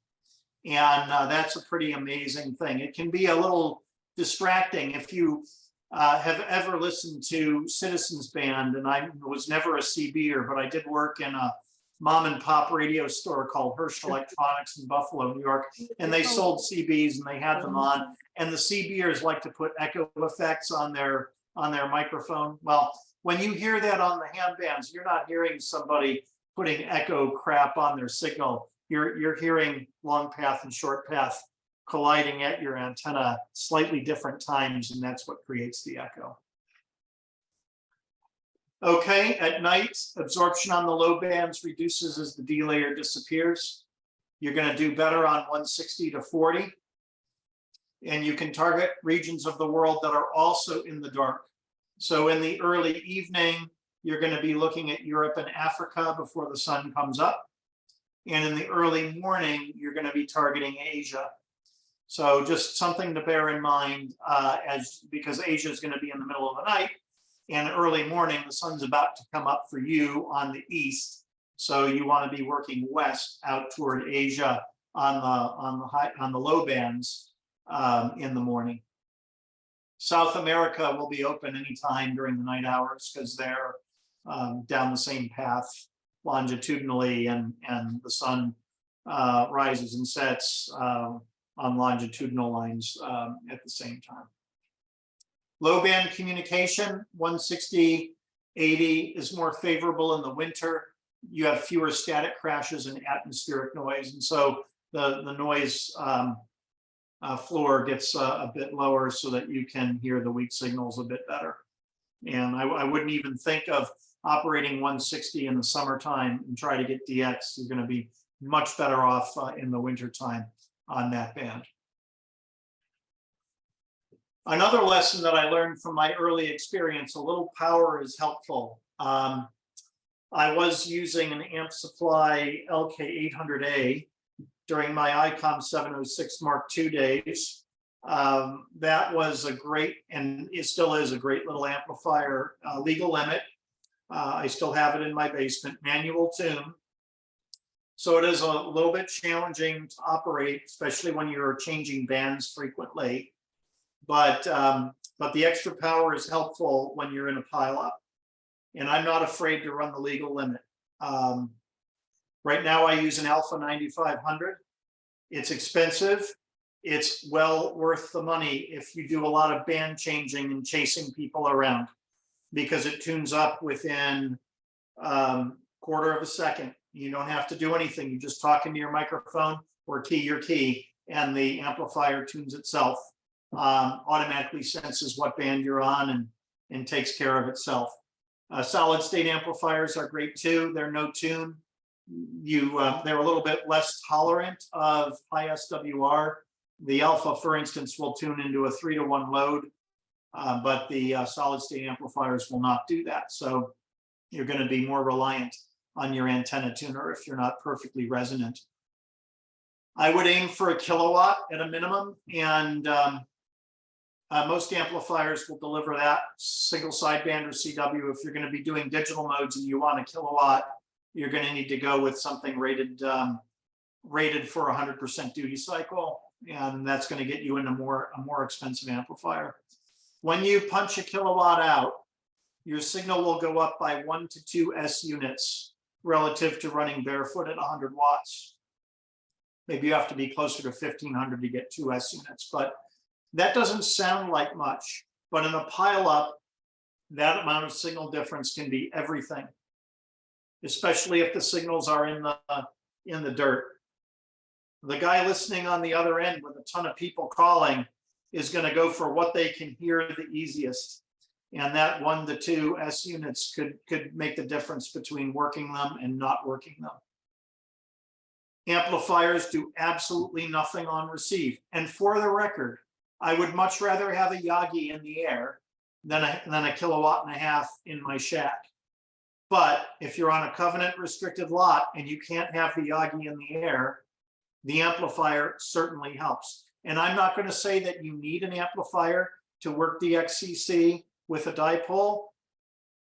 Speaker 2: And that's a pretty amazing thing. It can be a little distracting if you have ever listened to Citizens Band, and I was never a CBer, but I did work in a mom and pop radio store called Hirsch Electronics in Buffalo, New York, and they sold CBs and they had them on. And the CBers like to put echo effects on their microphone. Well, when you hear that on the ham bands, you're not hearing somebody putting echo crap on their signal. You're hearing long path and short path colliding at your antenna slightly different times, and that's what creates the echo. Okay, at night, absorption on the low bands reduces as the D layer disappears. You're going to do better on 160 to 40. And you can target regions of the world that are also in the dark. So in the early evening, you're going to be looking at Europe and Africa before the sun comes up. And in the early morning, you're going to be targeting Asia. So just something to bear in mind because Asia is going to be in the middle of the night. And early morning, the sun's about to come up for you on the east. So you want to be working west out toward Asia on the low bands in the morning. South America will be open anytime during the night hours because they're down the same path longitudinally, and the sun rises and sets on longitudinal lines at the same time. Low band communication, 160, 80 is more favorable in the winter. You have fewer static crashes and atmospheric noise. And so the noise floor gets a bit lower so that you can hear the weak signals a bit better. And I wouldn't even think of operating 160 in the summertime and try to get DX. You're going to be much better off in the wintertime on that band. Another lesson that I learned from my early experience, a little power is helpful. I was using an amp supply LK800A during my ICOM 706 Mark II days. That was a great, and it still is a great little amplifier, legal limit. I still have it in my basement, manual tune. So it is a little bit challenging to operate, especially when you're changing bands frequently. But the extra power is helpful when you're in a pileup. And I'm not afraid to run the legal limit. Right now I use an Alpha 9500. It's expensive. It's well worth the money if you do a lot of band changing and chasing people around, because it tunes up within quarter of a second. You don't have to do anything. You just talk into your microphone or key your key, and the amplifier tunes itself, automatically senses what band you're on and takes care of itself. Solid state amplifiers are great too. They're no tune. They're a little bit less tolerant of high SWR. The Alpha, for instance, will tune into a 3-to-1 load, but the solid state amplifiers will not do that. So you're going to be more reliant on your antenna tuner if you're not perfectly resonant. I would aim for a kilowatt at a minimum, and most amplifiers will deliver that, single sideband or CW. If you're going to be doing digital modes and you want a kilowatt, you're going to need to go with something rated for 100% duty cycle, and that's going to get you into a more expensive amplifier. When you punch a kilowatt out, your signal will go up by 1 to 2 S units relative to running barefoot at 100 watts. Maybe you have to be closer to 1500 to get 2 S units, but that doesn't sound like much. But in a pileup, that amount of signal difference can be everything, especially if the signals are in the dirt. The guy listening on the other end with a ton of people calling is going to go for what they can hear the easiest. And that 1 to 2 S units could make the difference between working them and not working them. Amplifiers do absolutely nothing on receive. And for the record, I would much rather have a Yagi in the air than a kilowatt and a half in my shack. But if you're on a covenant restricted lot and you can't have the Yagi in the air, the amplifier certainly helps. And I'm not going to say that you need an amplifier to work DXCC with a dipole.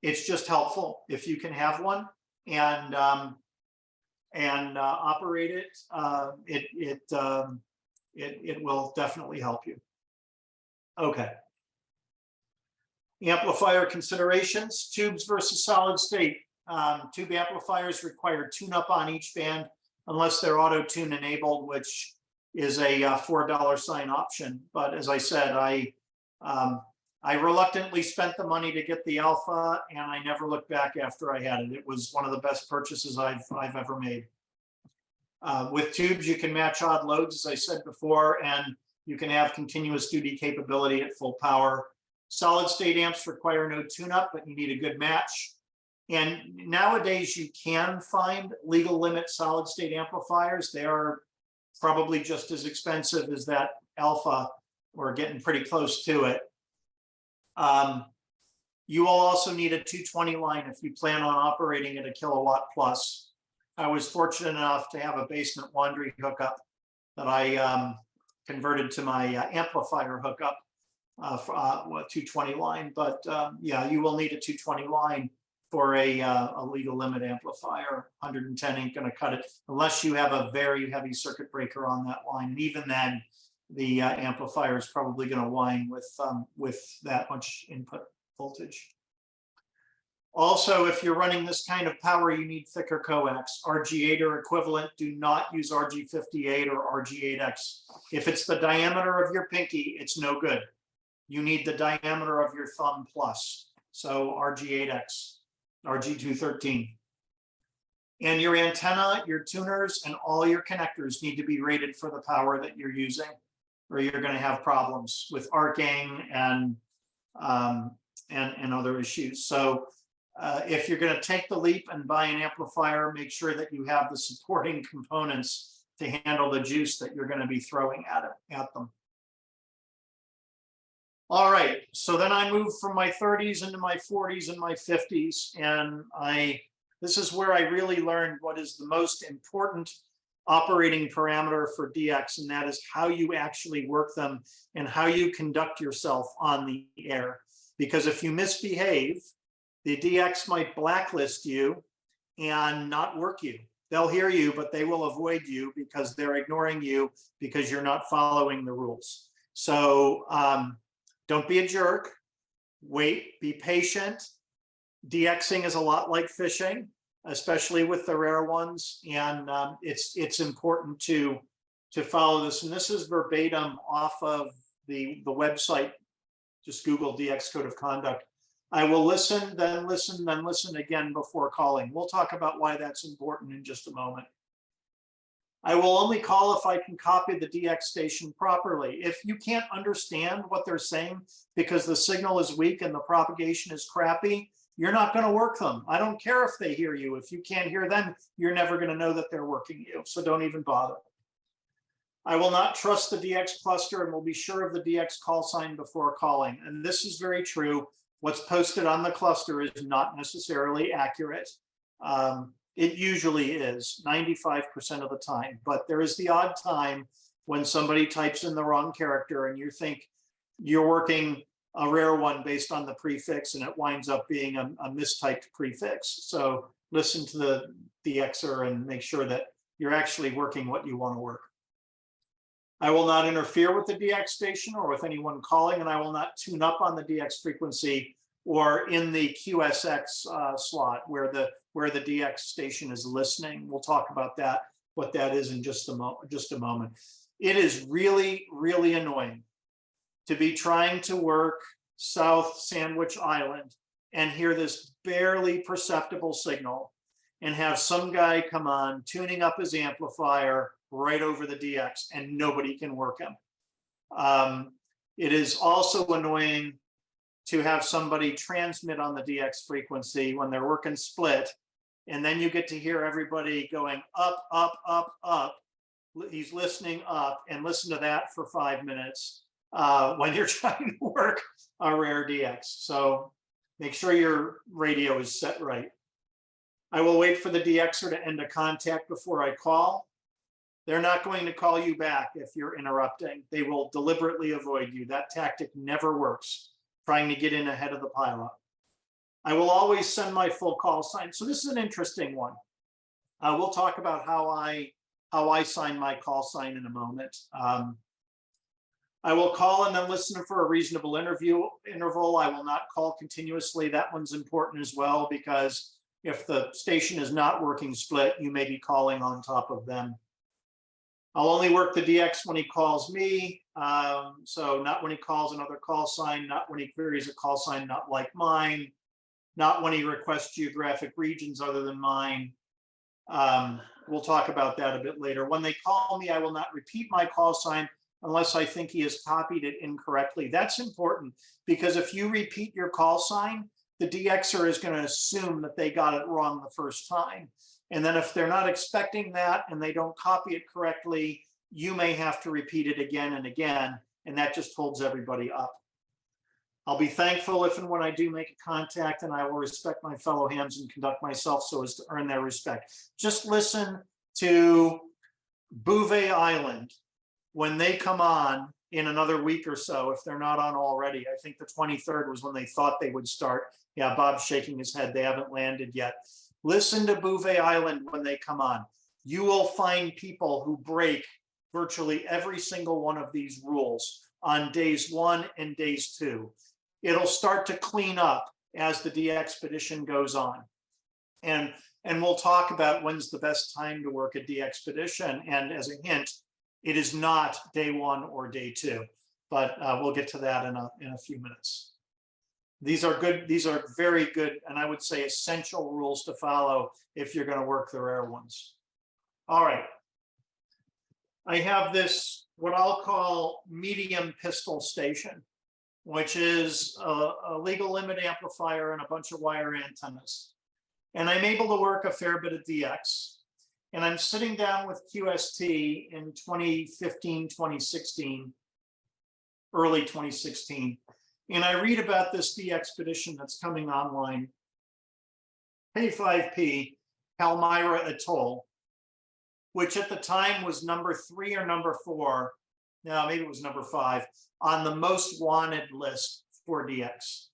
Speaker 2: It's just helpful if you can have one and operate it. It will definitely help you. Okay. Amplifier considerations, tubes versus solid state. Tube amplifiers require tune-up on each band unless they're auto-tune enabled, which is a $4 sign option. But as I said, I reluctantly spent the money to get the Alpha, and I never looked back after I had it. It was one of the best purchases I've ever made. With tubes, you can match odd loads, as I said before, and you can have continuous duty capability at full power. Solid state amps require no tune-up, but you need a good match. And nowadays you can find legal limit solid state amplifiers. They are probably just as expensive as that Alpha, or getting pretty close to it. You will also need a 220 line if you plan on operating at a kilowatt plus. I was fortunate enough to have a basement laundry hookup that I converted to my amplifier hookup. 220 line, but yeah, you will need a 220 line for a legal limit amplifier. 110 ain't going to cut it unless you have a very heavy circuit breaker on that line. And even then, the amplifier is probably going to whine with that much input voltage. Also, if you're running this kind of power, you need thicker coax. RG8 or equivalent. Do not use RG58 or RG8X. If it's the diameter of your pinky, it's no good. You need the diameter of your thumb plus. So RG8X, RG213. And your antenna, your tuners, and all your connectors need to be rated for the power that you're using, or you're going to have problems with arcing and other issues. So if you're going to take the leap and buy an amplifier, make sure that you have the supporting components to handle the juice that you're going to be throwing at them. All right, so then I moved from my 30s into my 40s and my 50s, and this is where I really learned what is the most important operating parameter for DX, and that is how you actually work them and how you conduct yourself on the air. Because if you misbehave, the DX might blacklist you and not work you. They'll hear you, but they will avoid you because they're ignoring you because you're not following the rules. So, don't be a jerk. Wait, be patient. DXing is a lot like fishing, especially with the rare ones, and it's important to follow this. And this is verbatim off of the website. Just Google DX Code of Conduct. I will listen, then listen, then listen again before calling. We'll talk about why that's important in just a moment. I will only call if I can copy the DX station properly. If you can't understand what they're saying because the signal is weak and the propagation is crappy, you're not going to work them. I don't care if they hear you. If you can't hear them, you're never going to know that they're working you. So don't even bother. I will not trust the DX cluster and will be sure of the DX call sign before calling. And this is very true. What's posted on the cluster is not necessarily accurate. It usually is 95% of the time, but there is the odd time when somebody types in the wrong character and you think you're working a rare one based on the prefix and it winds up being a mistyped prefix. So listen to the DXer and make sure that you're actually working what you want to work. I will not interfere with the DX station or with anyone calling, and I will not tune up on the DX frequency or in the QSX slot where the DX station is listening. We'll talk about that, what that is in just a moment. It is really, really annoying to be trying to work South Sandwich Island and hear this barely perceptible signal and have some guy come on tuning up his amplifier right over the DX and nobody can work him. It is also annoying to have somebody transmit on the DX frequency when they're working split, and then you get to hear everybody going up, up, up, up. He's listening up, and listen to that for 5 minutes when you're trying to work a rare DX. So make sure your radio is set right. I will wait for the DXer to end a contact before I call. They're not going to call you back if you're interrupting. They will deliberately avoid you. That tactic never works, trying to get in ahead of the pileup. I will always send my full call sign. So this is an interesting one. We'll talk about how I sign my call sign in a moment. I will call and then listen for a reasonable interval. I will not call continuously. That one's important as well, because if the station is not working split, you may be calling on top of them. I'll only work the DX when he calls me. So not when he calls another call sign, not when he queries a call sign not like mine, not when he requests geographic regions other than mine. We'll talk about that a bit later. When they call me, I will not repeat my call sign unless I think he has copied it incorrectly. That's important, because if you repeat your call sign, the DXer is going to assume that they got it wrong the first time. And then if they're not expecting that and they don't copy it correctly, you may have to repeat it again and again, and that just holds everybody up. I'll be thankful if and when I do make a contact, and I will respect my fellow hams and conduct myself so as to earn their respect. Just listen to Bouvet Island when they come on in another week or so, if they're not on already. I think the 23rd was when they thought they would start. Yeah, Bob's shaking his head. They haven't landed yet. Listen to Bouvet Island when they come on. You will find people who break virtually every single one of these rules on days 1 and days 2. It'll start to clean up as the DXpedition goes on. And we'll talk about when's the best time to work a DXpedition. And as a hint, it is not day 1 or day 2, but we'll get to that in a few minutes. These are good. These are very good, and I would say essential rules to follow if you're going to work the rare ones. All right. I have this, what I'll call medium pistol station, which is a legal limit amplifier and a bunch of wire antennas. And I'm able to work a fair bit of DX. And I'm sitting down with QST in 2015, 2016, early 2016. And I read about this DXpedition that's coming online, K5P, Palmyra Atoll, which at the time was number 3 or number 4, no, maybe it was number 5, on the most wanted list for DX.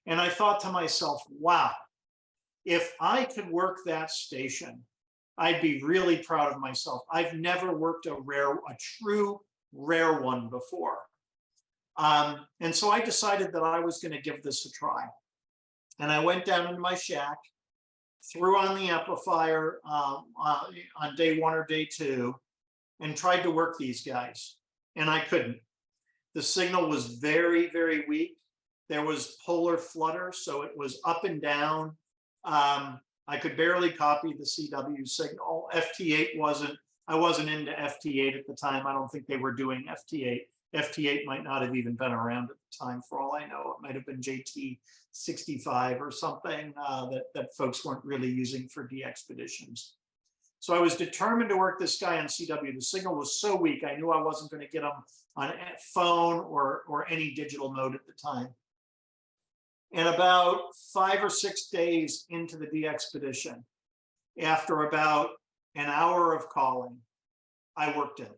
Speaker 2: And I thought to myself, wow, if I could work that station, I'd be really proud of myself. I've never worked a true rare one before. And so I decided that I was going to give this a try. And I went down into my shack, threw on the amplifier on day 1 or day 2, and tried to work these guys. And I couldn't. The signal was very, very weak. There was polar flutter, so it was up and down. I could barely copy the CW signal. FT8 I wasn't into FT8 at the time. I don't think they were doing FT8. FT8 might not have even been around at the time, for all I know. It might have been JT65 or something that folks weren't really using for DXpeditions. So I was determined to work this guy on CW. The signal was so weak, I knew I wasn't going to get him on phone or any digital mode at the time. And about 5 or 6 days into the DXpedition, after about an hour of calling, I worked it.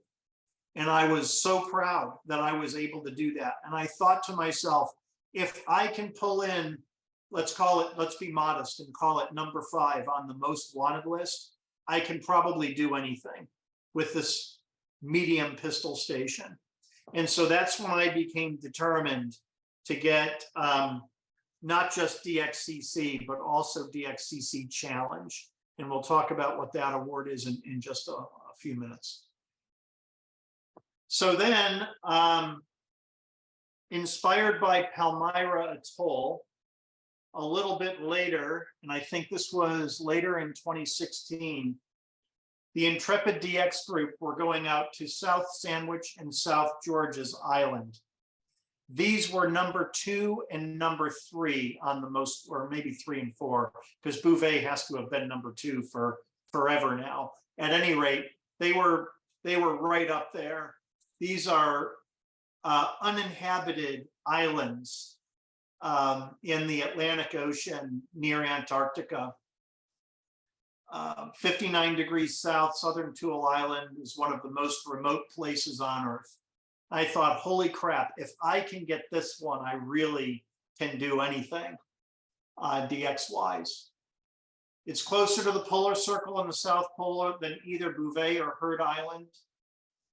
Speaker 2: And I was so proud that I was able to do that. And I thought to myself, if I can pull in, let's be modest and call it number 5 on the most wanted list, I can probably do anything with this medium pistol station. And so that's when I became determined to get not just DXCC, but also DXCC Challenge. And we'll talk about what that award is in just a few minutes. So then, inspired by Palmyra Atoll, a little bit later, and I think this was later in 2016, the Intrepid DX group were going out to South Sandwich and South George's Island. These were number 2 and number 3 on the most, or maybe 3 and 4, because Bouvet has to have been number 2 for forever now. At any rate, they were right up there. These are uninhabited islands in the Atlantic Ocean near Antarctica. 59 degrees south, southern Tule Island is one of the most remote places on Earth. I thought, holy crap, if I can get this one, I really can do anything DX-wise. It's closer to the polar circle and the South Polar than either Bouvet or Heard Island.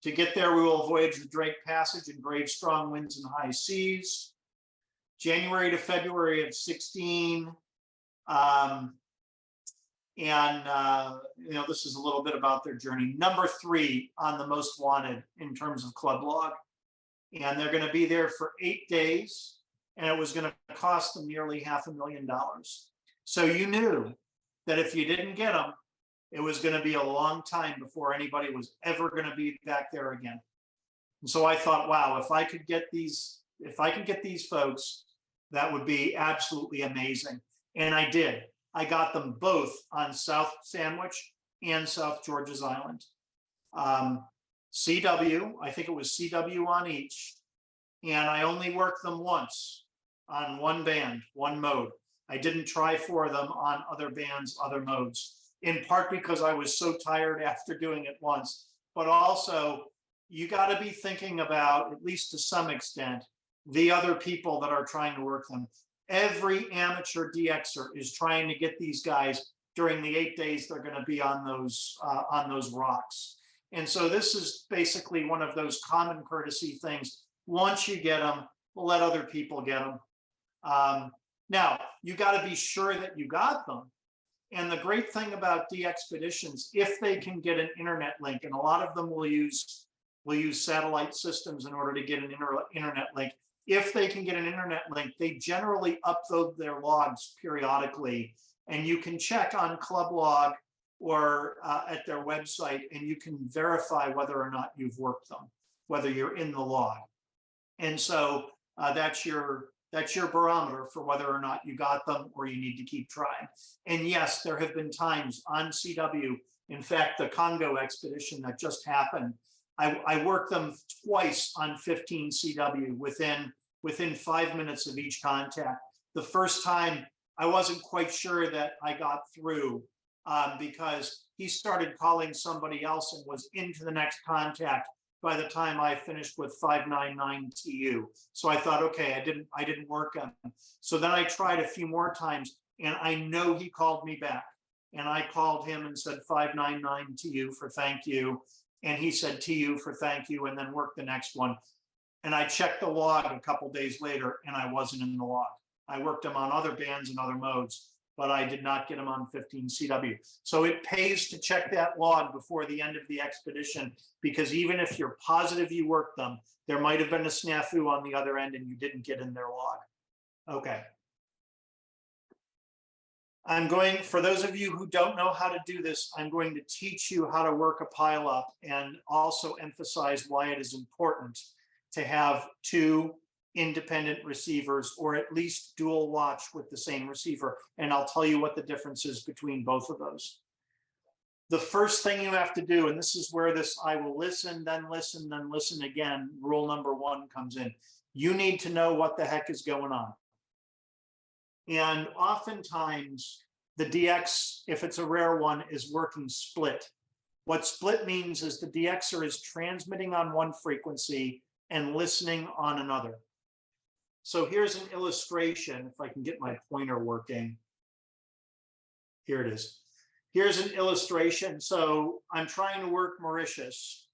Speaker 2: To get there, we will voyage the Drake Passage and brave strong winds and high seas. January to February of 16. This is a little bit about their journey. Number 3 on the most wanted in terms of club log. And they're going to be there for 8 days. And it was going to cost them nearly $500,000. So you knew that if you didn't get them, it was going to be a long time before anybody was ever going to be back there again. And so I thought, wow, if I could get these folks, that would be absolutely amazing. And I did. I got them both on South Sandwich and South George's Island. CW, I think it was CW on each. And I only worked them once on one band, one mode. I didn't try for them on other bands, other modes, in part because I was so tired after doing it once, but also you got to be thinking about, at least to some extent, the other people that are trying to work them. Every amateur DXer is trying to get these guys during the 8 days they're going to be on those rocks. And so this is basically one of those common courtesy things. Once you get them, let other people get them. Now, you got to be sure that you got them. And the great thing about DXpeditions, if they can get an internet link, and a lot of them will use satellite systems in order to get an internet link. If they can get an internet link, they generally upload their logs periodically, and you can check on Club Log or at their website, and you can verify whether or not you've worked them, whether you're in the log. And so that's your barometer for whether or not you got them or you need to keep trying. And yes, there have been times on CW, in fact, the Congo expedition that just happened, I worked them twice on 15 CW within 5 minutes of each contact. The first time I wasn't quite sure that I got through because he started calling somebody else and was into the next contact by the time I finished with 599TU. So I thought, okay, I didn't work on him. So then I tried a few more times, and I know he called me back. And I called him and said 599TU for thank you. And he said TU for thank you, and then worked the next one. And I checked the log a couple days later, and I wasn't in the log. I worked him on other bands and other modes, but I did not get him on 15 CW. So it pays to check that log before the end of the expedition, because even if you're positive you worked them, there might have been a snafu on the other end and you didn't get in their log. Okay. For those of you who don't know how to do this, I'm going to teach you how to work a pileup and also emphasize why it is important to have 2 independent receivers, or at least dual watch with the same receiver. And I'll tell you what the difference is between both of those. The first thing you have to do, and this is where this I will listen, then listen again, rule number 1 comes in. You need to know what the heck is going on. And oftentimes the DX, if it's a rare one, is working split. What split means is the DXer is transmitting on one frequency and listening on another. So here's an illustration, if I can get my pointer working. Here it is. Here's an illustration. So I'm trying to work Mauritius,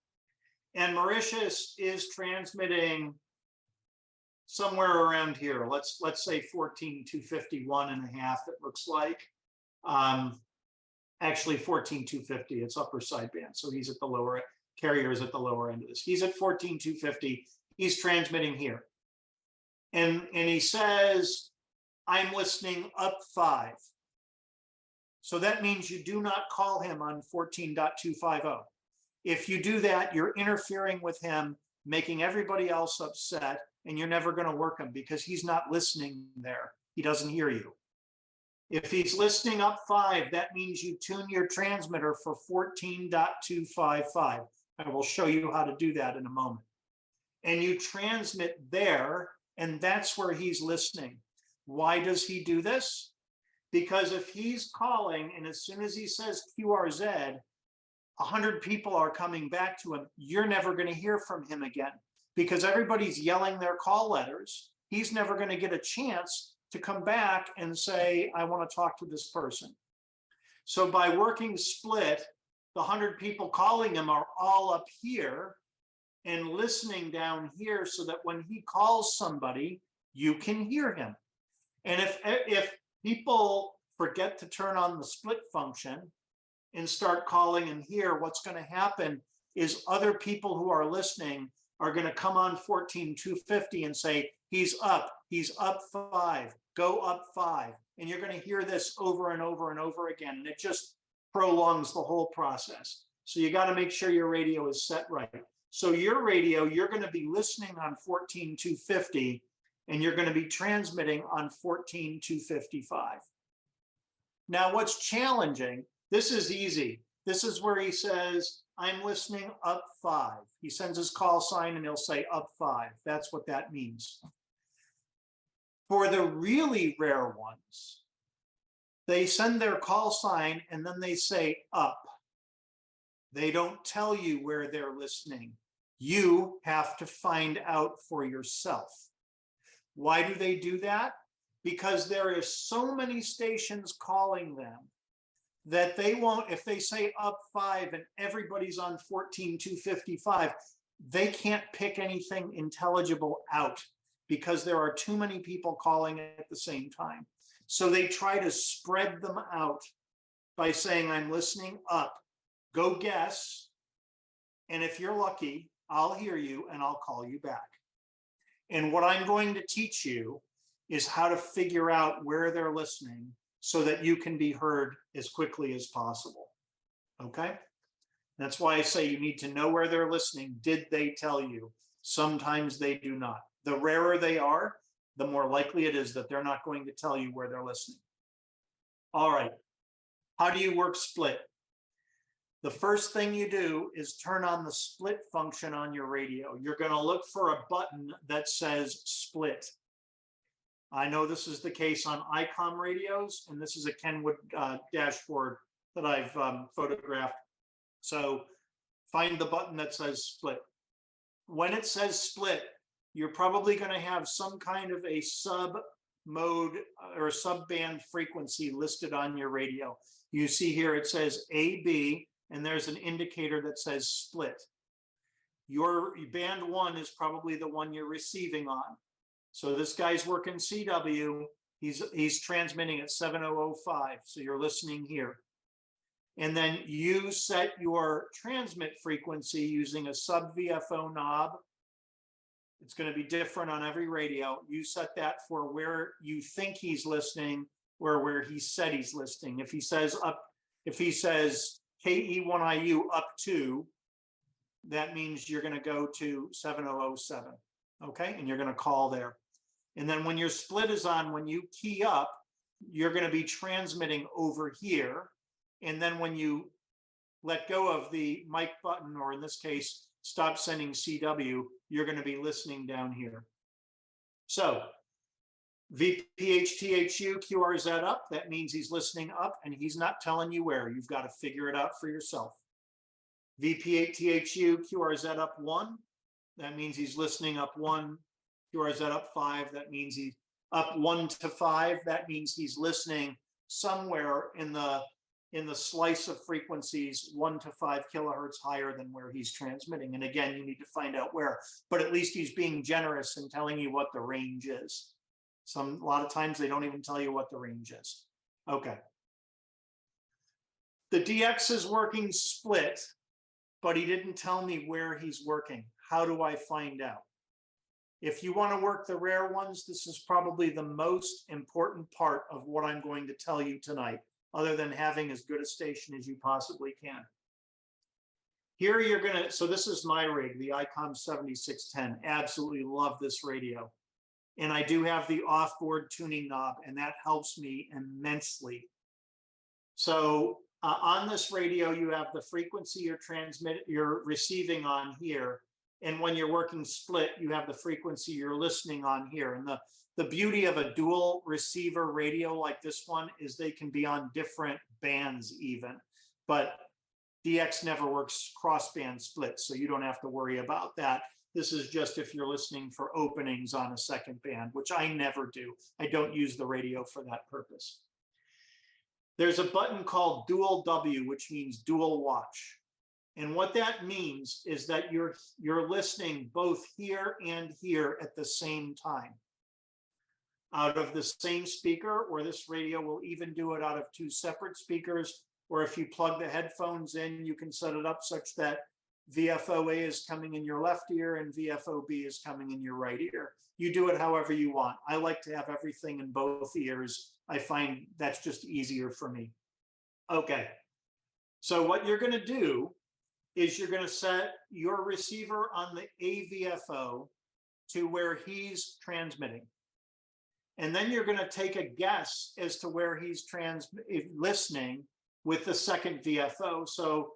Speaker 2: and Mauritius is transmitting somewhere around here. Let's say 14,251.5, it looks like. Actually 14,250, it's upper sideband. So he's at the lower end, carrier is at the lower end of this. He's at 14,250, he's transmitting here. And he says, I'm listening up 5. So that means you do not call him on 14.250. If you do that, you're interfering with him, making everybody else upset, and you're never going to work him because he's not listening there. He doesn't hear you. If he's listening up 5, that means you tune your transmitter for 14.255. I will show you how to do that in a moment. And you transmit there, and that's where he's listening. Why does he do this? Because if he's calling and as soon as he says QRZ, 100 people are coming back to him, you're never going to hear from him again because everybody's yelling their call letters. He's never going to get a chance to come back and say, I want to talk to this person. So by working split, the 100 people calling him are all up here and listening down here so that when he calls somebody, you can hear him. And if people forget to turn on the split function and start calling in here, what's going to happen is other people who are listening are going to come on 14250 and say, he's up 5, go up 5. And you're going to hear this over and over and over again. And it just prolongs the whole process. So you got to make sure your radio is set right. So your radio, you're going to be listening on 14250 and you're going to be transmitting on 14255. Now what's challenging, this is easy. This is where he says, I'm listening up 5. He sends his call sign and he'll say up 5. That's what that means. For the really rare ones, they send their call sign and then they say up. They don't tell you where they're listening. You have to find out for yourself. Why do they do that? Because there is so many stations calling them that they won't, if they say up 5 and everybody's on 14255, they can't pick anything intelligible out because there are too many people calling at the same time. So they try to spread them out by saying, I'm listening up, go guess. And if you're lucky, I'll hear you and I'll call you back. And what I'm going to teach you is how to figure out where they're listening so that you can be heard as quickly as possible. Okay? That's why I say you need to know where they're listening. Did they tell you? Sometimes they do not. The rarer they are, the more likely it is that they're not going to tell you where they're listening. All right. How do you work split? The first thing you do is turn on the split function on your radio. You're going to look for a button that says split. I know this is the case on ICOM radios, and this is a Kenwood dashboard that I've photographed. So find the button that says split. When it says split, you're probably going to have some kind of a sub mode or sub-band frequency listed on your radio. You see here it says AB, and there's an indicator that says split. Your band 1 is probably the one you're receiving on. So this guy's working CW, he's transmitting at 7005, so you're listening here. And then you set your transmit frequency using a sub VFO knob. It's going to be different on every radio. You set that for where you think he's listening or where he said he's listening. If he says KE1IU up 2, that means you're going to go to 7007. Okay, and you're going to call there. And then when your split is on, when you key up, you're going to be transmitting over here. And then when you let go of the mic button, or in this case, stop sending CW, you're going to be listening down here. So VPH-THU QRZ up, that means he's listening up and he's not telling you where. You've got to figure it out for yourself. VPH-THU QRZ up 1, that means he's listening up 1. QRZ up 5, that means he's up 1 to 5. That means he's listening somewhere in the slice of frequencies 1 to 5 kilohertz higher than where he's transmitting. And again, you need to find out where, but at least he's being generous and telling you what the range is. A lot of times they don't even tell you what the range is. Okay. The DX is working split, but he didn't tell me where he's working. How do I find out? If you want to work the rare ones, this is probably the most important part of what I'm going to tell you tonight, other than having as good a station as you possibly can. Here you're going to, so this is my rig, the ICOM 7610. Absolutely love this radio. And I do have the off-board tuning knob, and that helps me immensely. So on this radio, you have the frequency you're receiving on here. And when you're working split, you have the frequency you're listening on here. And the beauty of a dual receiver radio like this one is they can be on different bands even. But DX never works crossband split, so you don't have to worry about that. This is just if you're listening for openings on a second band, which I never do. I don't use the radio for that purpose. There's a button called Dual W, which means dual watch. And what that means is that you're listening both here and here at the same time. Out of the same speaker, or this radio will even do it out of two separate speakers, or if you plug the headphones in, you can set it up such that VFOA is coming in your left ear and VFOB is coming in your right ear. You do it however you want. I like to have everything in both ears. I find that's just easier for me. Okay, so what you're going to do is you're going to set your receiver on the AVFO to where he's transmitting. And then you're going to take a guess as to where he's listening with the second VFO. So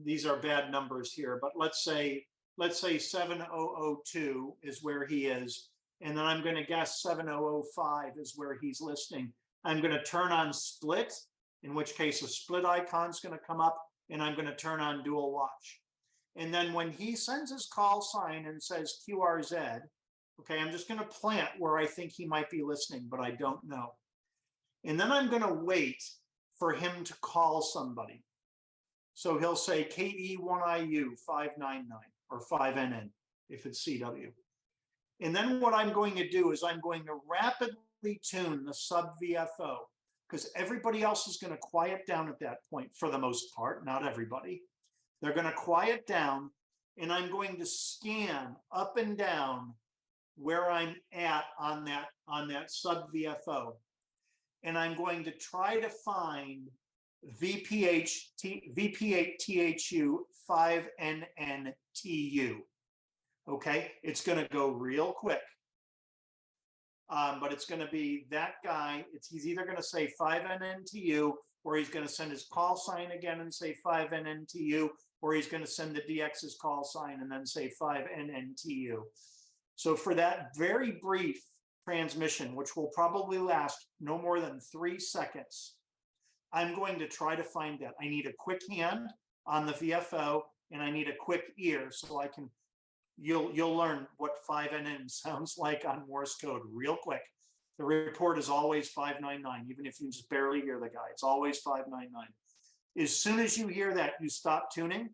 Speaker 2: these are bad numbers here, but let's say 7002 is where he is. And then I'm going to guess 7005 is where he's listening. I'm going to turn on split, in which case a split icon is going to come up, and I'm going to turn on dual watch. And then when he sends his call sign and says QRZ, okay, I'm just going to plant where I think he might be listening, but I don't know. And then I'm going to wait for him to call somebody. So he'll say KE1IU 599 or 5NN if it's CW. And then what I'm going to do is I'm going to rapidly tune the sub VFO, because everybody else is going to quiet down at that point for the most part, not everybody. They're going to quiet down, and I'm going to scan up and down where I'm at on that sub VFO. And I'm going to try to find VP8THU 5NNTU. Okay, it's going to go real quick. But it's going to be that guy. He's either going to say 5NNTU, or he's going to send his call sign again and say 5NNTU, or he's going to send the DX's call sign and then say 5NNTU. So for that very brief transmission, which will probably last no more than 3 seconds, I'm going to try to find that. I need a quick hand on the VFO, and I need a quick ear so I can. You'll learn what 5NN sounds like on Morse code real quick. The report is always 599, even if you just barely hear the guy. It's always 599. As soon as you hear that, you stop tuning,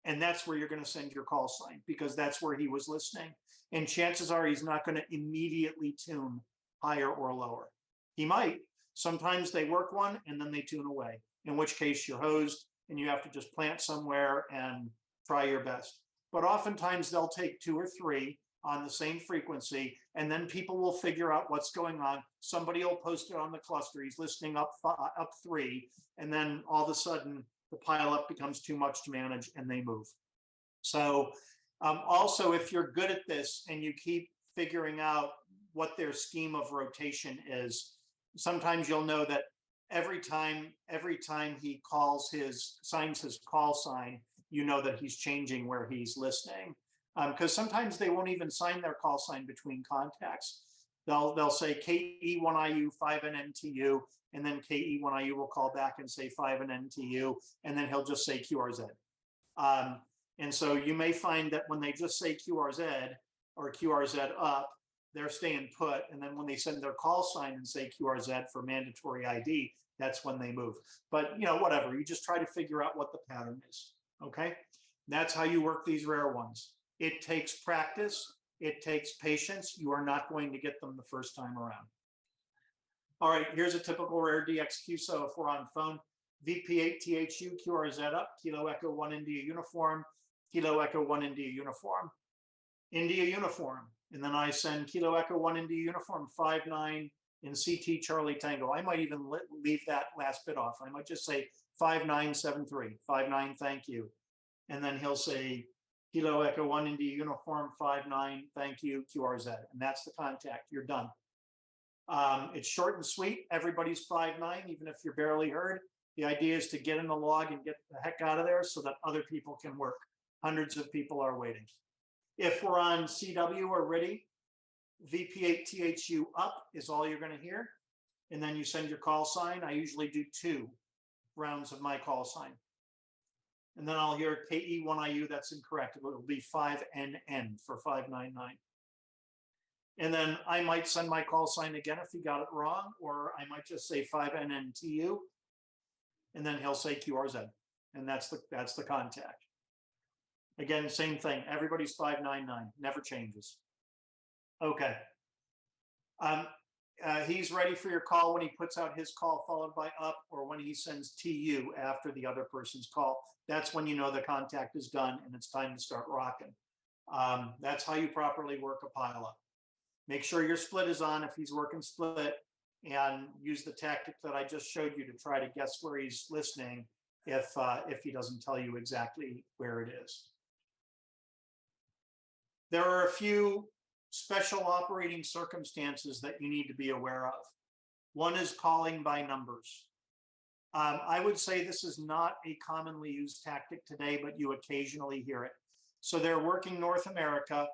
Speaker 2: and that's where you're going to send your call sign, because that's where he was listening. And chances are he's not going to immediately tune higher or lower. He might. Sometimes they work one and then they tune away, in which case you're hosed and you have to just plant somewhere and try your best. But oftentimes they'll take 2 or 3 on the same frequency, and then people will figure out what's going on. Somebody will post it on the cluster. He's listening up 3, and then all of a sudden the pileup becomes too much to manage and they move. So also, if you're good at this and you keep figuring out what their scheme of rotation is, sometimes you'll know that every time he signs his call sign, you know that he's changing where he's listening. Because sometimes they won't even sign their call sign between contacts. They'll say KE1IU 5NNTU, and then KE1IU will call back and say 5NNTU, and then he'll just say QRZ. And so you may find that when they just say QRZ or QRZ up, they're staying put. And then when they send their call sign and say QRZ for mandatory ID, that's when they move. But whatever, you just try to figure out what the pattern is. Okay, that's how you work these rare ones. It takes practice. It takes patience. You are not going to get them the first time around. All right, here's a typical rare DXQ. So if we're on phone, VP8THU QRZ up, Kilo Echo 1 India uniform, Kilo Echo 1 India uniform, India uniform. And then I send Kilo Echo 1 India uniform 59 in CT Charlie Tango. I might even leave that last bit off. I might just say 5973, 59, thank you. And then he'll say Kilo Echo 1 India uniform 59, thank you, QRZ. And that's the contact. You're done. It's short and sweet. Everybody's 59, even if you're barely heard. The idea is to get in the log and get the heck out of there so that other people can work. Hundreds of people are waiting. If we're on CW or ready, VP8THU up is all you're going to hear. And then you send your call sign. I usually do 2 rounds of my call sign. And then I'll hear KE1IU, that's incorrect. It'll be 5NN for 599. And then I might send my call sign again if he got it wrong, or I might just say 5NNTU. And then he'll say QRZ. And that's the contact. Again, same thing. Everybody's 599, never changes. Okay. He's ready for your call when he puts out his call followed by up, or when he sends TU after the other person's call. That's when you know the contact is done and it's time to start rocking. That's how you properly work a pileup. Make sure your split is on if he's working split, and use the tactic that I just showed you to try to guess where he's listening if he doesn't tell you exactly where it is. There are a few special operating circumstances that you need to be aware of. One is calling by numbers. I would say this is not a commonly used tactic today, but you occasionally hear it. So they're working North America,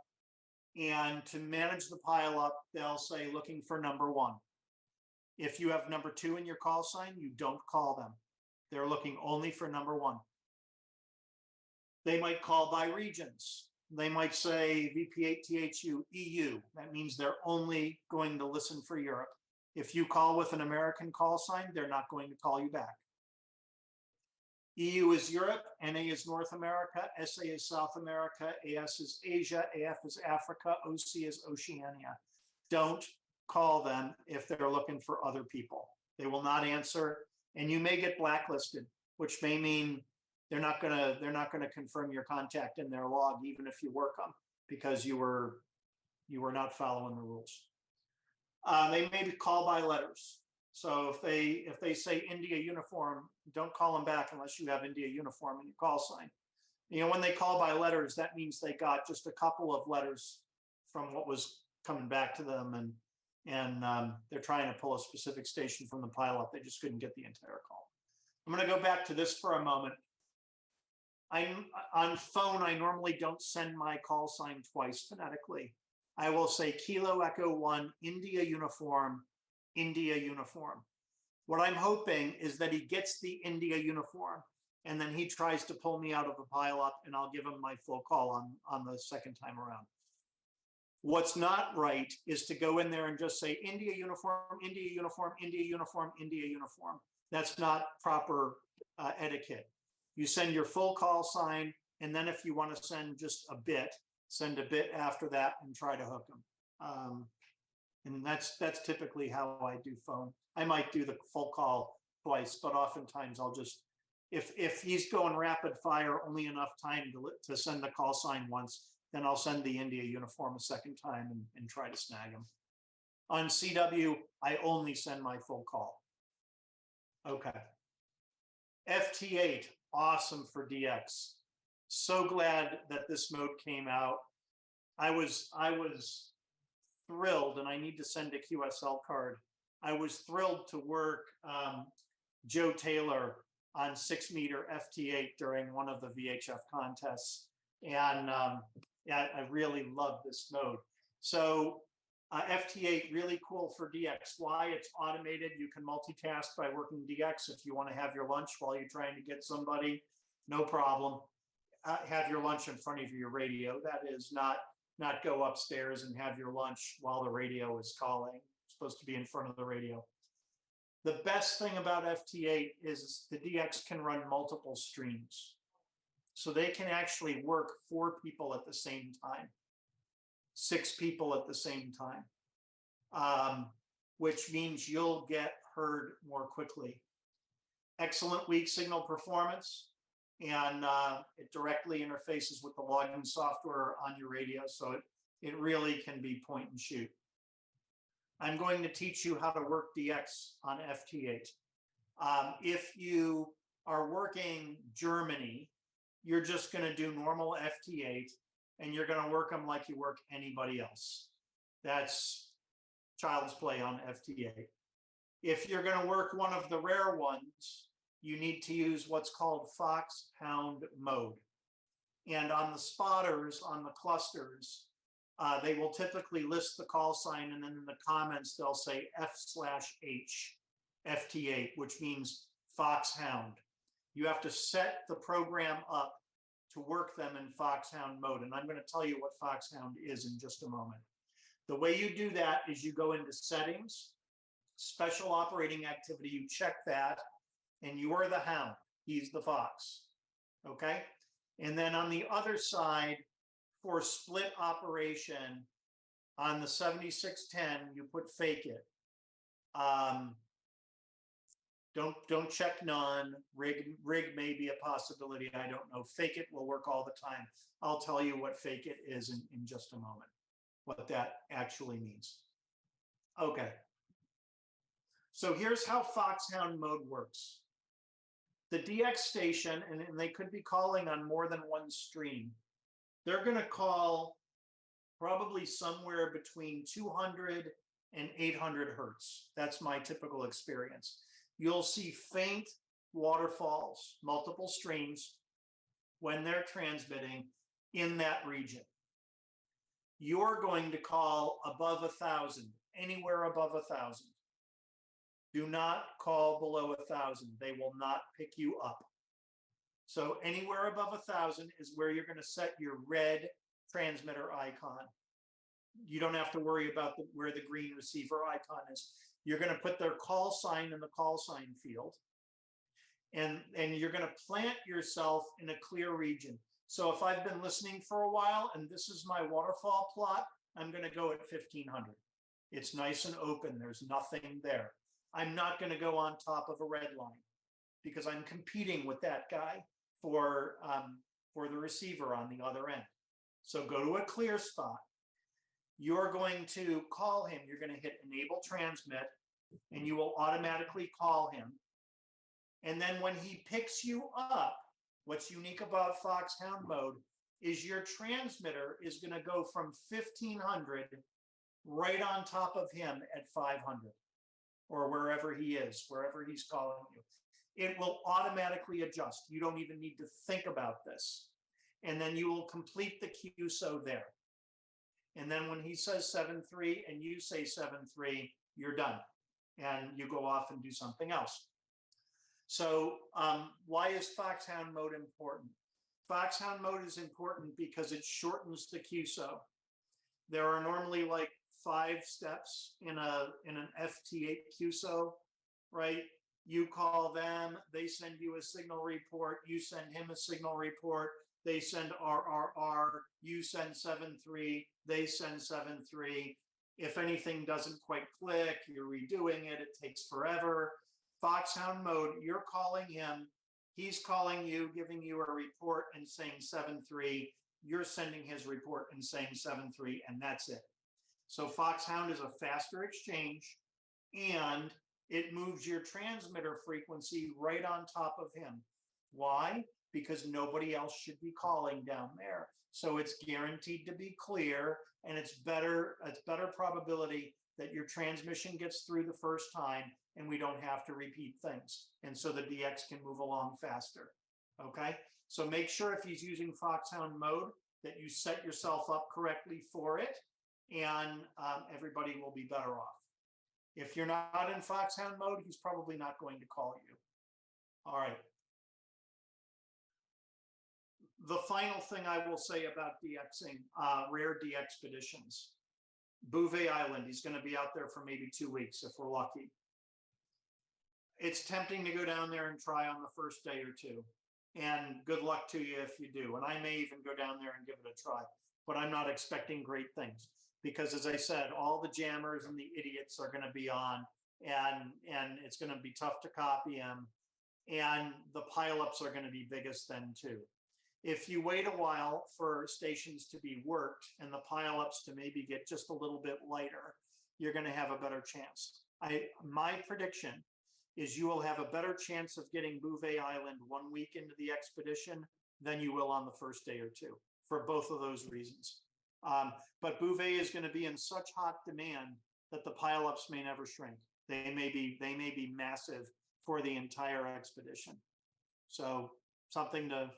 Speaker 2: and to manage the pileup, they'll say looking for number 1. If you have number 2 in your call sign, you don't call them. They're looking only for number 1. They might call by regions. They might say VP8THU EU. That means they're only going to listen for Europe. If you call with an American call sign, they're not going to call you back. EU is Europe, NA is North America, SA is South America, AS is Asia, AF is Africa, OC is Oceania. Don't call them if they're looking for other people. They will not answer, and you may get blacklisted, which may mean they're not gonna confirm your contact in their log, even if you work them, because you were not following the rules. They may be called by letters. So if they say India uniform, don't call them back unless you have India uniform in your call sign. You know, when they call by letters, that means they got just a couple of letters from what was coming back to them, and they're trying to pull a specific station from the pileup. They just couldn't get the entire call. I'm going to go back to this for a moment. On phone, I normally don't send my call sign twice phonetically. I will say Kilo Echo 1, India uniform, India uniform. What I'm hoping is that he gets the India uniform, and then he tries to pull me out of the pileup, and I'll give him my full call on the second time around. What's not right is to go in there and just say India uniform, India uniform, India uniform, India uniform. That's not proper etiquette. You send your full call sign, and then if you want to send just a bit, send a bit after that and try to hook them. And that's typically how I do phone. I might do the full call twice, but oftentimes I'll just, if he's going rapid fire, only enough time to send the call sign once, then I'll send the India uniform a second time and try to snag him. On CW, I only send my full call. Okay. FT8, awesome for DX. So glad that this mode came out. I was thrilled, and I need to send a QSL card. I was thrilled to work Joe Taylor on 6-meter FT8 during one of the VHF contests. And yeah, I really love this mode. So FT8, really cool for DX. Why? It's automated. You can multitask by working DX. If you want to have your lunch while you're trying to get somebody, no problem. Have your lunch in front of your radio. That is not go upstairs and have your lunch while the radio is calling. It's supposed to be in front of the radio. The best thing about FT8 is the DX can run multiple streams. So they can actually work 4 people at the same time, 6 people at the same time, which means you'll get heard more quickly. Excellent weak signal performance, and it directly interfaces with the logging software on your radio, so it really can be point and shoot. I'm going to teach you how to work DX on FT8. If you are working Germany, you're just going to do normal FT8, and you're going to work them like you work anybody else. That's child's play on FT8. If you're going to work one of the rare ones, you need to use what's called Fox Pound mode. And on the spotters, on the clusters, they will typically list the call sign, and then in the comments, they'll say F/H, FT8, which means foxhound. You have to set the program up to work them in foxhound mode. And I'm going to tell you what foxhound is in just a moment. The way you do that is you go into settings, special operating activity, you check that, and you are the hound. He's the fox. Okay. And then on the other side, for split operation, on the 7610, you put fake it. Don't check none. Rig may be a possibility. I don't know. Fake it will work all the time. I'll tell you what fake it is in just a moment, what that actually means. Okay. So here's how foxhound mode works. The DX station, and they could be calling on more than one stream, they're going to call probably somewhere between 200 and 800 hertz. That's my typical experience. You'll see faint waterfalls, multiple streams, when they're transmitting in that region. You're going to call above 1,000, anywhere above 1,000. Do not call below 1,000. They will not pick you up. So anywhere above 1,000 is where you're going to set your red transmitter icon. You don't have to worry about where the green receiver icon is. You're going to put their call sign in the call sign field. And you're going to plant yourself in a clear region. So if I've been listening for a while and this is my waterfall plot, I'm going to go at 1,500. It's nice and open. There's nothing there. I'm not going to go on top of a red line because I'm competing with that guy for the receiver on the other end. So go to a clear spot. You're going to call him. You're going to hit enable transmit, and you will automatically call him. And then when he picks you up, what's unique about foxhound mode is your transmitter is going to go from 1,500 right on top of him at 500. Or wherever he is, wherever he's calling you. It will automatically adjust. You don't even need to think about this. And then you will complete the QSO there. And then when he says 7.3 and you say 7.3, you're done. And you go off and do something else. So why is foxhound mode important? Foxhound mode is important because it shortens the QSO. There are normally like 5 steps in an FT8 QSO, right? You call them, they send you a signal report, you send him a signal report, they send RRR, you send 7.3, they send 7.3. If anything doesn't quite click, you're redoing it, it takes forever. Foxhound mode, you're calling him, he's calling you, giving you a report and saying 7.3, you're sending his report and saying 7.3, and that's it. So foxhound is a faster exchange, and it moves your transmitter frequency right on top of him. Why? Because nobody else should be calling down there. So it's guaranteed to be clear, and it's better probability that your transmission gets through the first time and we don't have to repeat things. And so the DX can move along faster. Okay, so make sure if he's using foxhound mode that you set yourself up correctly for it, and everybody will be better off. If you're not in foxhound mode, he's probably not going to call you. All right. The final thing I will say about DXing, rare DXpeditions. Bouvet Island, he's going to be out there for maybe 2 weeks if we're lucky. It's tempting to go down there and try on the first day or two. And good luck to you if you do. And I may even go down there and give it a try, but I'm not expecting great things because, as I said, all the jammers and the idiots are going to be on, and it's going to be tough to copy them. And the pileups are going to be biggest then too. If you wait a while for stations to be worked and the pileups to maybe get just a little bit lighter, you're going to have a better chance. My prediction is you will have a better chance of getting Bouvet Island 1 week into the expedition than you will on the first day or two, for both of those reasons. But Bouvet is going to be in such hot demand that the pileups may never shrink. They may be massive for the entire expedition. So something to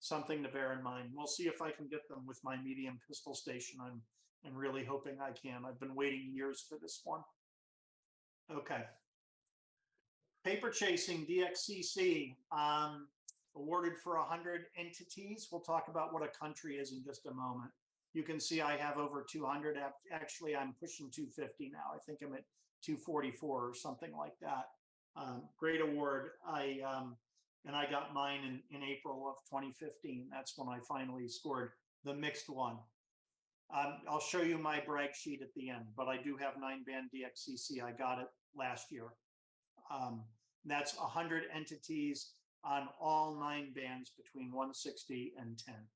Speaker 2: something to bear in mind. We'll see if I can get them with my medium pistol station. I'm really hoping I can. I've been waiting years for this one. Okay. Paper chasing DXCC, awarded for 100 entities. We'll talk about what a country is in just a moment. You can see I have over 200. Actually, I'm pushing 250 now. I think I'm at 244 or something like that. Great award. And I got mine in April of 2015. That's when I finally scored the mixed one. I'll show you my brag sheet at the end, but I do have 9-band DXCC. I got it last year. That's 100 entities on all 9 bands between 160 and 10.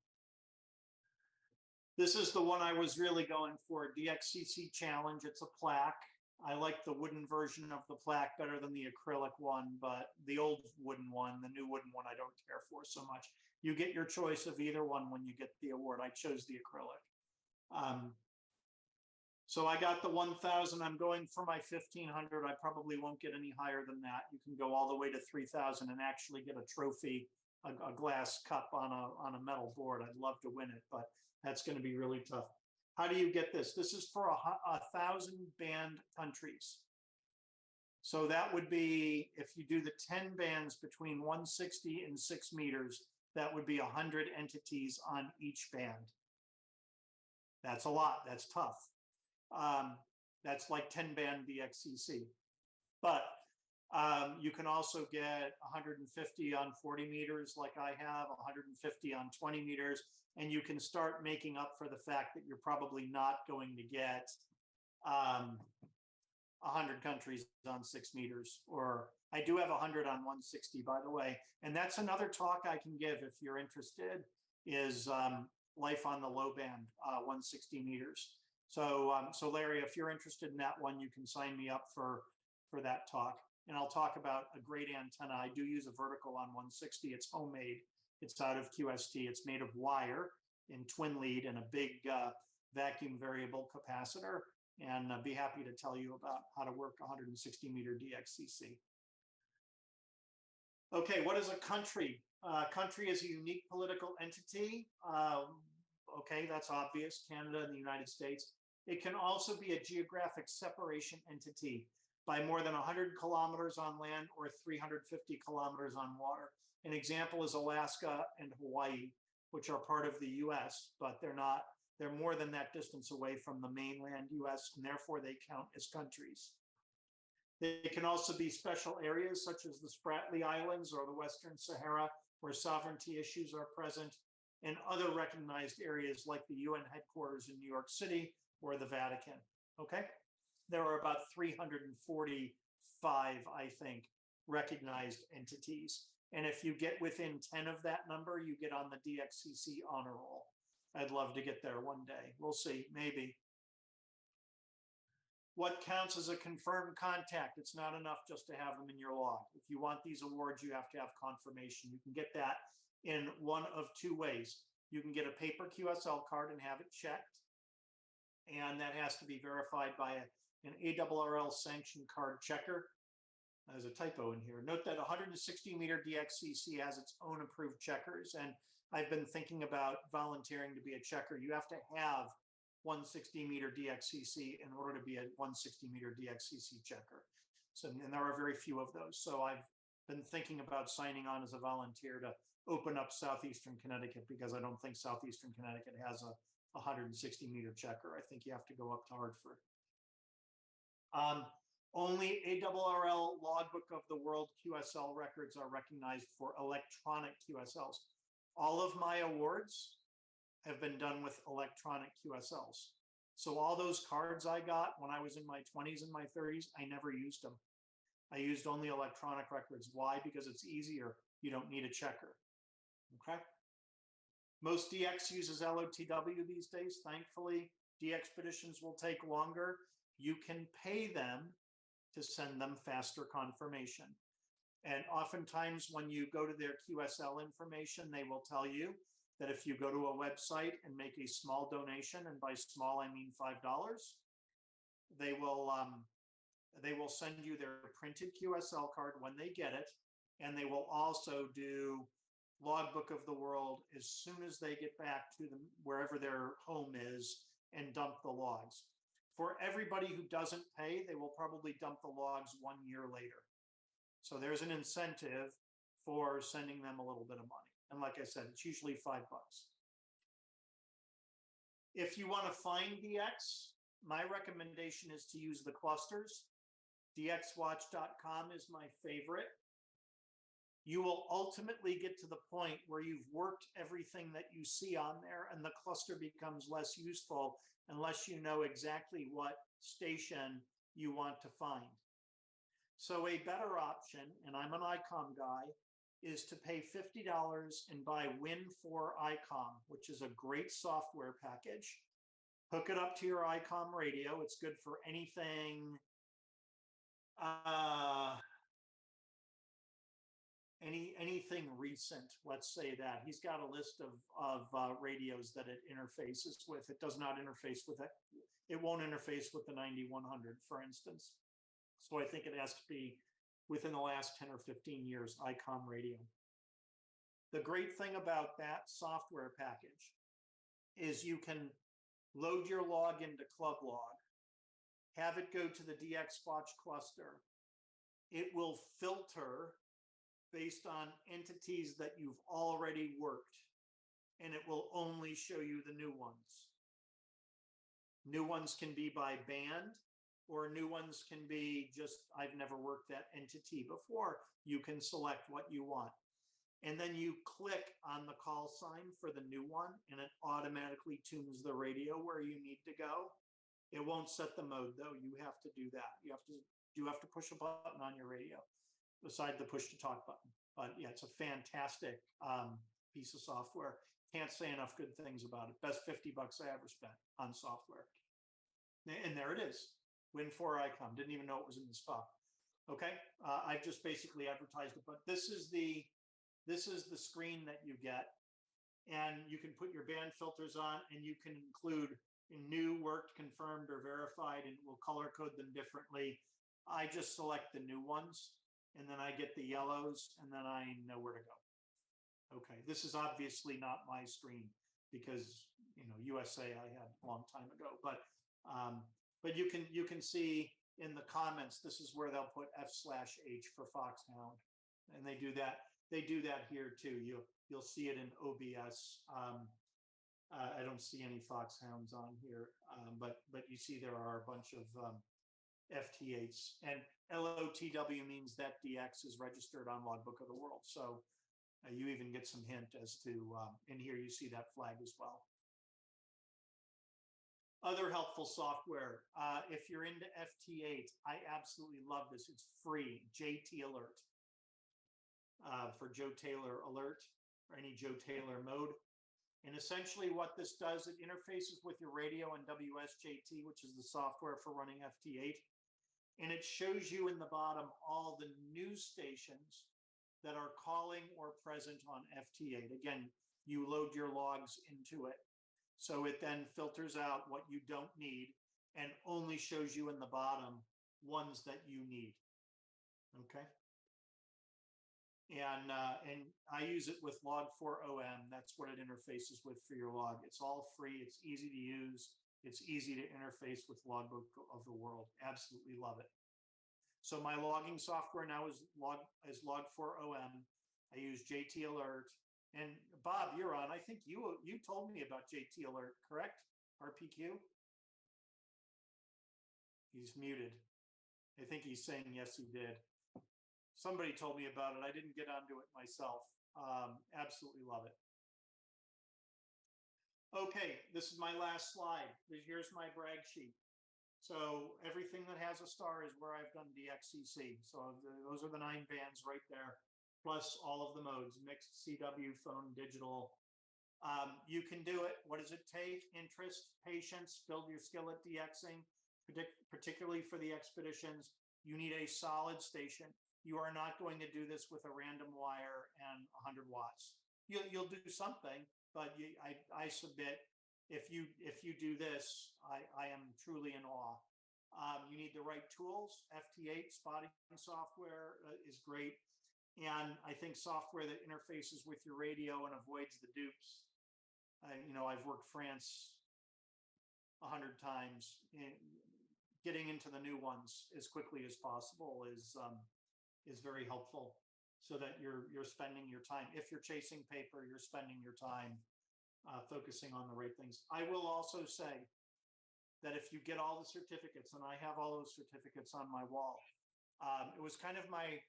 Speaker 2: This is the one I was really going for, DXCC Challenge. It's a plaque. I like the wooden version of the plaque better than the acrylic one, but the old wooden one, the new wooden one, I don't care for so much. You get your choice of either one when you get the award. I chose the acrylic. So I got the 1,000. I'm going for my 1,500. I probably won't get any higher than that. You can go all the way to 3,000 and actually get a trophy, a glass cup on a metal board. I'd love to win it, but that's going to be really tough. How do you get this? This is for 1,000 band countries. So that would be, if you do the 10 bands between 160 and 6 meters, that would be 100 entities on each band. That's a lot. That's tough. That's like 10-band DXCC. But you can also get 150 on 40 meters like I have, 150 on 20 meters, and you can start making up for the fact that you're probably not going to get 100 countries on 6 meters, or I do have 100 on 160, by the way. And that's another talk I can give if you're interested, is life on the low band, 160 meters. So, so Larry, if you're interested in that one, you can sign me up for that talk. And I'll talk about a great antenna. I do use a vertical on 160. It's homemade. It's out of QST. It's made of wire in twin lead and a big vacuum variable capacitor. And I'd be happy to tell you about how to work 160 meter DXCC. Okay, what is a country? Country is a unique political entity. Okay, that's obvious, Canada and the United States. It can also be a geographic separation entity by more than 100 kilometers on land or 350 kilometers on water. An example is Alaska and Hawaii, which are part of the US, but they're more than that distance away from the mainland US, and therefore they count as countries. They can also be special areas such as the Spratly Islands or the Western Sahara, where sovereignty issues are present, and other recognized areas like the UN headquarters in New York City or the Vatican, okay? There are about 345, I think, recognized entities. And if you get within 10 of that number, you get on the DXCC honor roll. I'd love to get there one day. We'll see, maybe. What counts as a confirmed contact? It's not enough just to have them in your log. If you want these awards, you have to have confirmation. You can get that in one of 2 ways. You can get a paper QSL card and have it checked. And that has to be verified by an ARRL sanctioned card checker. There's a typo in here. Note that 160 meter DXCC has its own approved checkers. And I've been thinking about volunteering to be a checker. You have to have 160 meter DXCC in order to be a 160 meter DXCC checker. So, and there are very few of those. So I've been thinking about signing on as a volunteer to open up Southeastern Connecticut, because I don't think Southeastern Connecticut has a 160 meter checker. I think you have to go up to Hartford. Only ARRL logbook of the world QSL records are recognized for electronic QSLs. All of my awards have been done with electronic QSLs. So all those cards I got when I was in my 20s and my 30s, I never used them. I used only electronic records. Why? Because it's easier. You don't need a checker. Okay. Most DX uses LOTW these days, thankfully. DXpeditions will take longer. You can pay them to send them faster confirmation. And oftentimes when you go to their QSL information, they will tell you that if you go to a website and make a small donation, and by small, I mean $5, they will send you their printed QSL card when they get it. And they will also do Logbook of the World as soon as they get back to wherever their home is and dump the logs. For everybody who doesn't pay, they will probably dump the logs 1 year later. So there's an incentive for sending them a little bit of money. And like I said, it's usually $5. If you want to find DX, my recommendation is to use the clusters. DXWatch.com is my favorite. You will ultimately get to the point where you've worked everything that you see on there, and the cluster becomes less useful unless you know exactly what station you want to find. So a better option, and I'm an ICOM guy, is to pay $50 and buy Win4ICOM, which is a great software package. Hook it up to your ICOM radio. It's good for anything, anything recent, let's say that. He's got a list of radios that it interfaces with. It does not interface with it. It won't interface with the 9100, for instance. So I think it has to be within the last 10 or 15 years, ICOM radio. The great thing about that software package is you can load your log into ClubLog, have it go to the DX Watch cluster. It will filter based on entities that you've already worked, and it will only show you the new ones. New ones can be by band, or new ones can be just, I've never worked that entity before. You can select what you want. And then you click on the call sign for the new one, and it automatically tunes the radio where you need to go. It won't set the mode though. You have to do that. You have to push a button on your radio beside the push to talk button. But yeah, it's a fantastic piece of software. Can't say enough good things about it. Best $50 I ever spent on software. And there it is. Win4ICOM. Didn't even know it was in the stock. Okay, I've just basically advertised it, but this is the screen that you get, and you can put your band filters on, and you can include new, worked, confirmed, or verified, and it will color code them differently. I just select the new ones, and then I get the yellows, and then I know where to go. Okay, this is obviously not my screen because, you know, USA I had a long time ago, but you can see in the comments, this is where they'll put F/H for Foxhound, and they do that. They do that here too. You'll see it in OBS. I don't see any Foxhounds on here, but you see there are a bunch of FT8s, and LOTW means that DX is registered on Logbook of the World. So you even get some hint as to, in here you see that flag as well. Other helpful software, if you're into FT8, I absolutely love this. It's free, JT Alert. For Joe Taylor Alert or any Joe Taylor mode. And essentially what this does, it interfaces with your radio and WSJT, which is the software for running FT8. And it shows you in the bottom all the news stations that are calling or present on FT8. Again, you load your logs into it. So it then filters out what you don't need and only shows you in the bottom ones that you need. Okay. And I use it with Log4OM. That's what it interfaces with for your log. It's all free. It's easy to use. It's easy to interface with Logbook of the World. Absolutely love it. So my logging software now is Log4OM. I use JT Alert. And Bob, you're on. I think you told me about JT Alert, correct? RPQ? He's muted. I think he's saying yes, he did. Somebody told me about it. I didn't get onto it myself. Absolutely love it. Okay, this is my last slide. Here's my brag sheet. So everything that has a star is where I've done DXCC. So those are the 9 bands right there, plus all of the modes, mixed, CW, phone, digital. You can do it. What does it take? Interest, patience, build your skill at DXing, particularly for the expeditions. You need a solid station. You are not going to do this with a random wire and 100 watts. You'll do something, but I submit if you do this, I am truly in awe. You need the right tools. FT8 spotting software is great. And I think software that interfaces with your radio and avoids the dupes. I've worked France 100 times. Getting into the new ones as quickly as possible is very helpful, so that you're spending your time. If you're chasing paper, you're spending your time focusing on the right things. I will also say that if you get all the certificates, and I have all those certificates on my wall, it was kind of my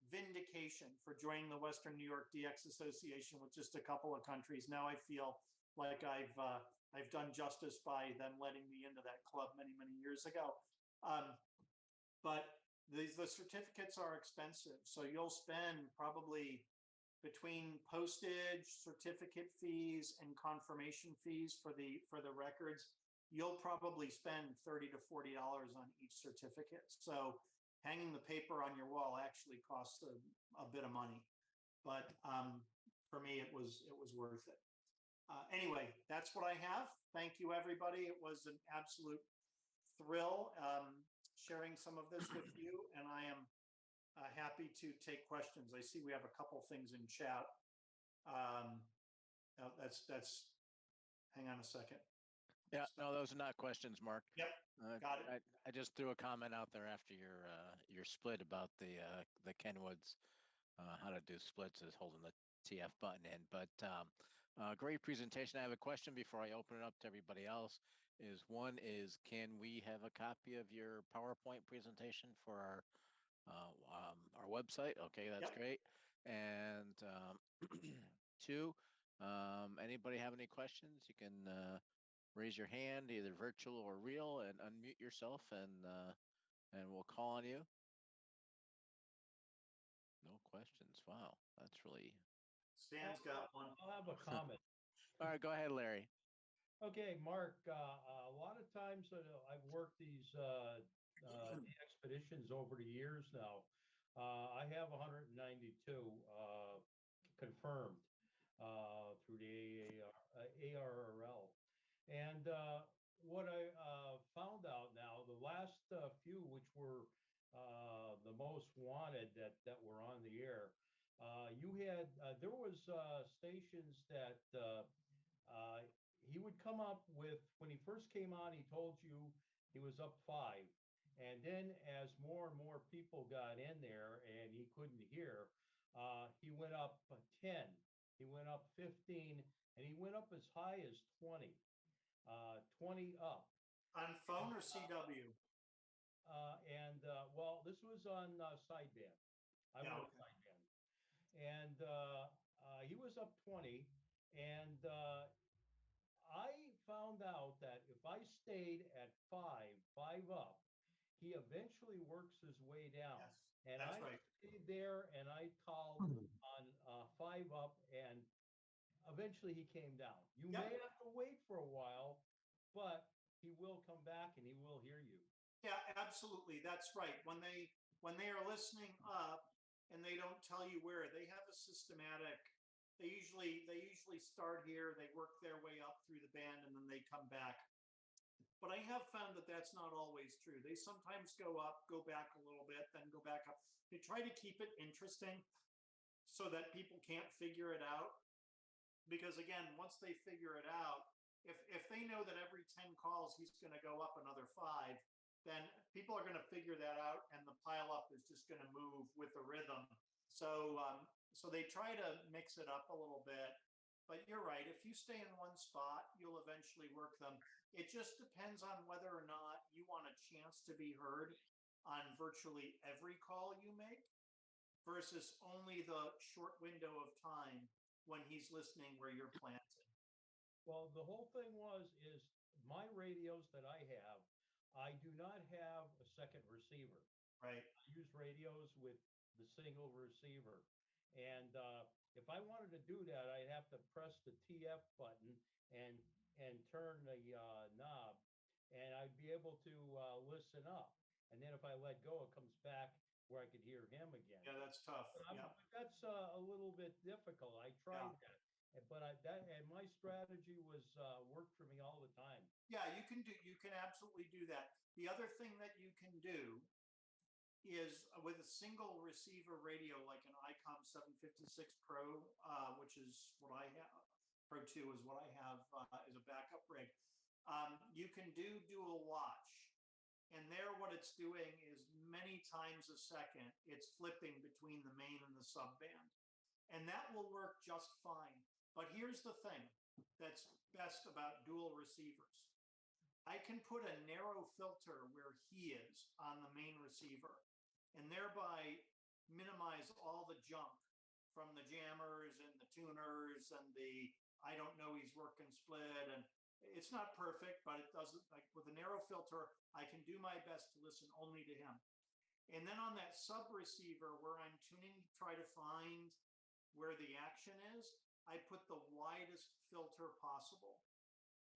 Speaker 2: vindication for joining the Western New York DX Association with just a couple of countries. Now I feel like I've done justice by them letting me into that club many, many years ago. But the certificates are expensive, so you'll spend probably between postage, certificate fees, and confirmation fees for the records. You'll probably spend $30 to $40 on each certificate. So hanging the paper on your wall actually costs a bit of money, but for me, it was worth it. Anyway, that's what I have. Thank you, everybody. It was an absolute thrill sharing some of this with you, and I am happy to take questions. I see we have a couple things in chat. That's. Hang on a second.
Speaker 1: Yeah, no, those are not questions, Mark.
Speaker 2: Yep, got it.
Speaker 1: I just threw a comment out there after your split about the Kenwoods, how to do splits is holding the TF button in. But great presentation. I have a question before I open it up to everybody else. One is, can we have a copy of your PowerPoint presentation for our website? Okay, that's
Speaker 2: Yep.
Speaker 1: great. And two, anybody have any questions? You can raise your hand, either virtual or real, and unmute yourself, and we'll call on you. No questions. Wow, that's really.
Speaker 2: Stan's got one.
Speaker 9: I'll have a comment.
Speaker 1: All right, go ahead, Larry.
Speaker 9: Okay, Mark, a lot of times I've worked these expeditions over the years now. I have 192 confirmed through the ARRL. And what I found out now, the last few, which were the most wanted that were on the air, you had, there was stations that he would come up with. When he first came on, he told you he was up 5. And then as more and more people got in there and he couldn't hear, he went up 10, he went up 15, and he went up as high as 20, 20 up.
Speaker 2: On phone or CW?
Speaker 9: Well, this was on sideband. I
Speaker 2: Yeah,
Speaker 9: went
Speaker 2: okay.
Speaker 9: sideband. And he was up 20, and I found out that if I stayed at 5 up, he eventually works his way down.
Speaker 2: Yes,
Speaker 9: And
Speaker 2: that's
Speaker 9: I
Speaker 2: right.
Speaker 9: stayed there and I called on 5 up, and eventually he came down. You
Speaker 2: Yep.
Speaker 9: may have to wait for a while, but he will come back and he will hear you.
Speaker 2: Yeah, absolutely. That's right. When they are listening up and they don't tell you where, they have a systematic. They usually start here, they work their way up through the band, and then they come back. But I have found that that's not always true. They sometimes go up, go back a little bit, then go back up. They try to keep it interesting so that people can't figure it out. Because again, once they figure it out, if they know that every 10 calls he's going to go up another 5, then people are going to figure that out, and the pile up is just going to move with the rhythm. So they try to mix it up a little bit. But you're right. If you stay in one spot, you'll eventually work them. It just depends on whether or not you want a chance to be heard on virtually every call you make versus only the short window of time when he's listening where you're planted.
Speaker 9: Well, the whole thing is my radios that I have, I do not have a second receiver.
Speaker 2: Right.
Speaker 9: I use radios with the single receiver. And if I wanted to do that, I'd have to press the TF button and turn the knob, and I'd be able to listen up. And then if I let go, it comes back where I could hear him again.
Speaker 2: Yeah, that's tough. Yeah.
Speaker 9: That's a little bit difficult. I tried that, but my strategy was worked for me all the time.
Speaker 2: Yeah, you can absolutely do that. The other thing that you can do is with a single receiver radio, like an ICOM 756 Pro, which is what I have. Pro 2 is what I have as a backup rig. You can do dual watch. And there, what it's doing is many times a second, it's flipping between the main and the subband. And that will work just fine. But here's the thing that's best about dual receivers. I can put a narrow filter where he is on the main receiver and thereby minimize all the junk from the jammers and the tuners and the, I don't know, he's working split. And it's not perfect, but it doesn't, like with a narrow filter, I can do my best to listen only to him. And then on that sub receiver where I'm tuning to try to find where the action is, I put the widest filter possible.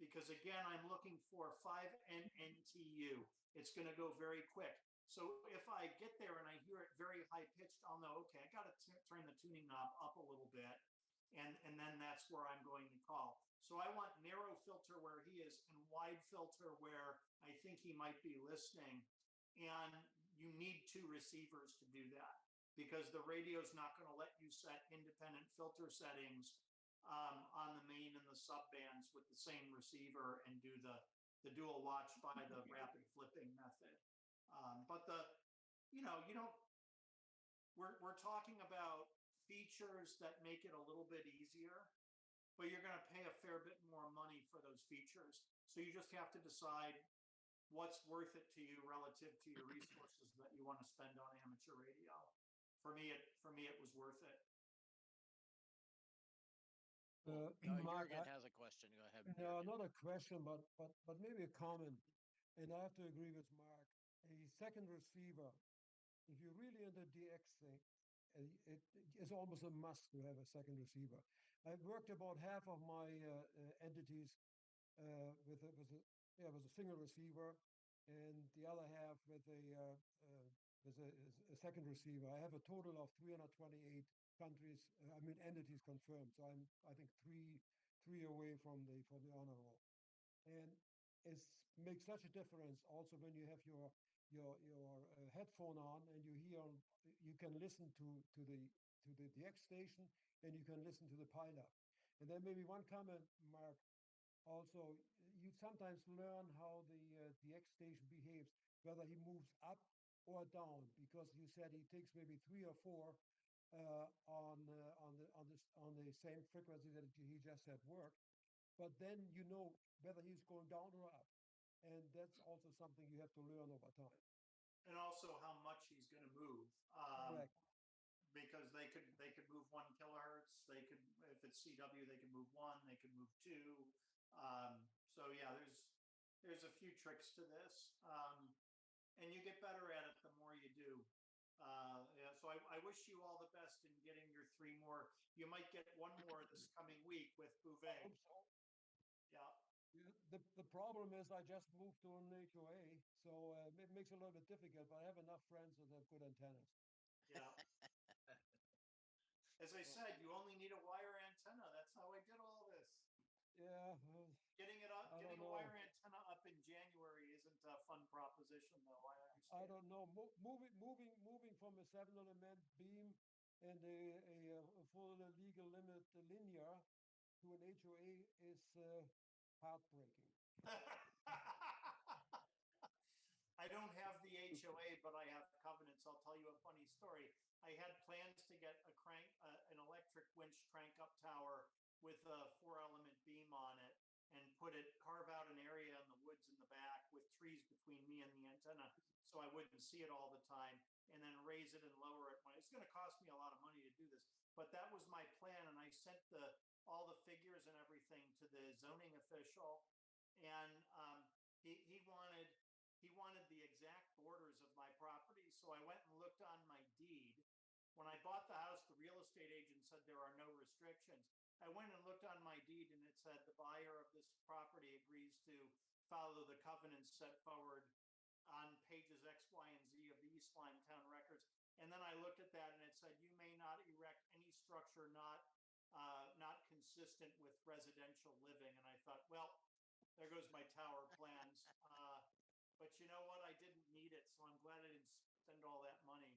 Speaker 2: Because again, I'm looking for 5 NNTU. It's going to go very quick. So if I get there and I hear it very high pitched, I'll know, okay, I got to turn the tuning knob up a little bit. And then that's where I'm going to call. So I want narrow filter where he is and wide filter where I think he might be listening. And you need 2 receivers to do that because the radio is not going to let you set independent filter settings on the main and the sub bands with the same receiver and do the dual watch by the rapid flipping method. But we're talking about features that make it a little bit easier, but you're going to pay a fair bit more money for those features. So you just have to decide what's worth it to you relative to your resources that you want to spend on amateur radio. For me, it was worth it.
Speaker 10: Mark,
Speaker 1: Jürgen has a question. Go ahead.
Speaker 10: no,
Speaker 1: Jürgen.
Speaker 10: not a question, but maybe a comment. And I have to agree with Mark. A second receiver, if you're really into DX thing, it is almost a must to have a second receiver. I've worked about half of my entities with a single receiver, and the other half with a second receiver. I have a total of 328 countries, entities confirmed. So I think three away from the honor roll, and it makes such a difference. Also, when you have your headphone on and you can listen to the DX station and you can listen to the pileup. And then maybe one comment, Mark. Also, you sometimes learn how the DX station behaves, whether he moves up or down, because you said he takes maybe 3 or 4 on the same frequency that he just had worked, but then you know whether he's going down or up, and that's also something you have to learn over time.
Speaker 2: And also how much he's going to move.
Speaker 10: Correct.
Speaker 2: Because they could move 1 kilohertz. They could, if it's CW, they could move 1. They could move 2. So yeah, there's a few tricks to this, and you get better at it the more you do. Yeah, so I wish you all the best in getting your 3 more. You might get 1 more this coming week with Bouvet.
Speaker 10: So,
Speaker 2: Yeah.
Speaker 10: the problem is I just moved to an HOA, so it makes it a little bit difficult, but I have enough friends that have good antennas.
Speaker 2: Yeah. As I said, you only need a wire antenna. That's how I did all this.
Speaker 10: Yeah.
Speaker 2: Getting a wire antenna up in January isn't a fun proposition, though. I understand.
Speaker 10: I don't know. Moving from a 7-element beam and a full legal limit linear to an HOA is heartbreaking.
Speaker 2: I don't have the HOA, but I have covenants. I'll tell you a funny story. I had plans to get an electric winch crank up tower with a 4-element beam on it and carve out an area in the woods in the back with trees between me and the antenna so I wouldn't see it all the time, and then raise it and lower it. It's going to cost me a lot of money to do this, but that was my plan. And I sent all the figures and everything to the zoning official, and he wanted the exact borders of my property. So I went and looked on my deed. When I bought the house, the real estate agent said there are no restrictions. I went and looked on my deed, and it said the buyer of this property agrees to follow the covenants set forward on pages X, Y, and Z of the East Lyme Town records. And then I looked at that, and it said you may not erect any structure not consistent with residential living. And I thought, well, there goes my tower plans. But you know what? I didn't need it, so I'm glad I didn't spend all that money.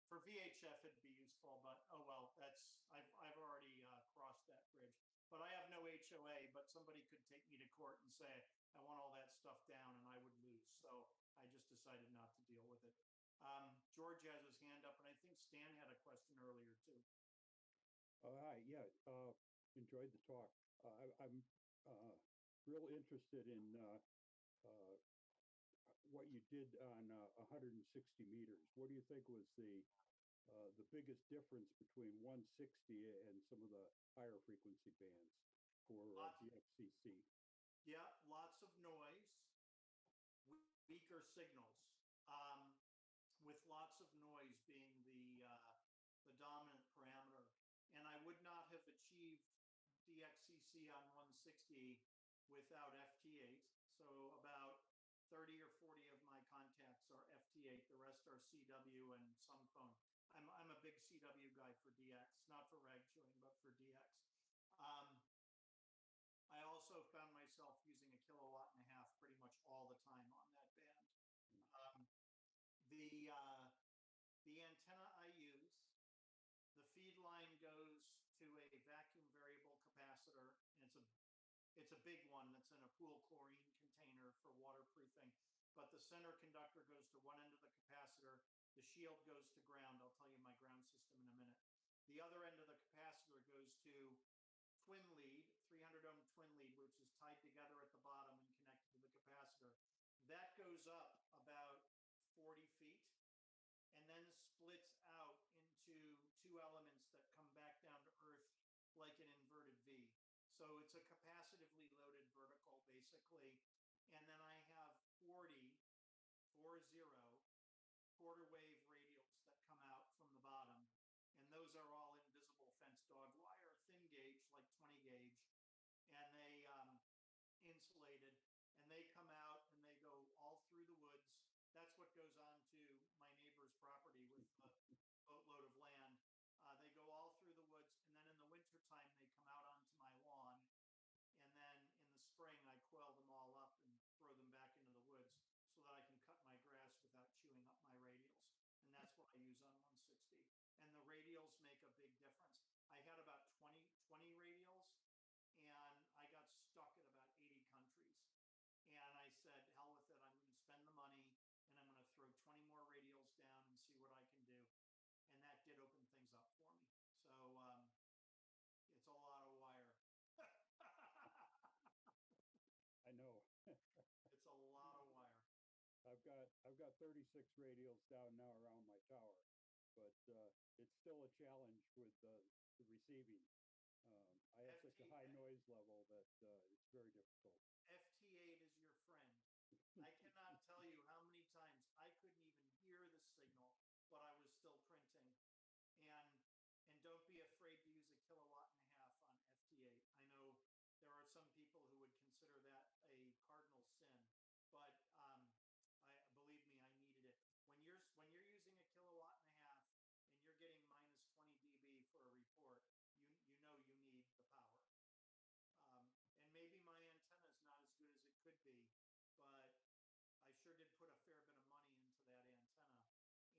Speaker 2: For VHF, it'd be useful, but oh well, I've already crossed that bridge. But I have no HOA, but somebody could take me to court and say, I want all that stuff down, and I would lose. So I just decided not to deal with it. George has his hand up, and I think Stan had a question earlier too.
Speaker 4: Hi, yeah, enjoyed the talk. I'm real interested in what you did on 160 meters. What do you think was the biggest difference between 160 and some of the higher frequency bands for DXCC?
Speaker 2: Yeah, lots of noise, weaker signals, with lots of noise being the dominant parameter. And I would not have achieved DXCC on 160 without FT8. So about 30 or 40 of my contacts are FT8. The rest are CW and some phone. I'm a big CW guy for DX, not for rag chewing, but for DX. I also found myself using 1.5 kilowatts pretty much all the time on that band. The antenna I use, the feed line goes to a vacuum variable capacitor, and it's a big one that's in a pool chlorine container for waterproofing. But the center conductor goes to one end of the capacitor. The shield goes to ground. I'll tell you my ground system in a minute. The other end of the capacitor goes to twin lead, 300 ohm twin lead, which is tied together at the bottom and connected to the capacitor. That goes up about 40 feet and then splits out into two elements that come back down to earth like an inverted V. So it's a capacitively loaded vertical, basically. And then I have 40 quarter wave radials that come out from the bottom. And those are all invisible fence dog wire, thin gauge, like 20 gauge. And they insulated, and they come out and they go all through the woods. That's what goes on to my neighbor's property with a boatload of land. They go all through the woods, and then in the wintertime, they come out onto my lawn. And then in the spring, I coil them all up and throw them back into the woods so that I can cut my grass without chewing up my radials. And that's what I use on 160. And the radials make a big difference. I had about 20 radials, and I got stuck at about 80 countries. And I said, hell with it, I'm going to spend the money, and I'm going to throw 20 more radials down and see what I can do. And that did open things up for me. So it's a lot of wire.
Speaker 4: I know.
Speaker 2: It's a lot of wire.
Speaker 4: I've got 36 radials down now around my tower, but it's still a challenge with the receiving. I have such a high noise level that it's very difficult.
Speaker 2: FT8 is your friend. I cannot tell you how many times I couldn't even hear the signal, but I was still printing. And don't be afraid to use 1.5 kilowatts on FT8. I know there are some people who would consider that a cardinal sin, but believe me, I needed it. When you're using 1.5 kilowatts and you're getting minus 20 dB for a report, you know you need the power. And maybe my antenna is not as good as it could be, but I sure did put a fair bit of money into that antenna,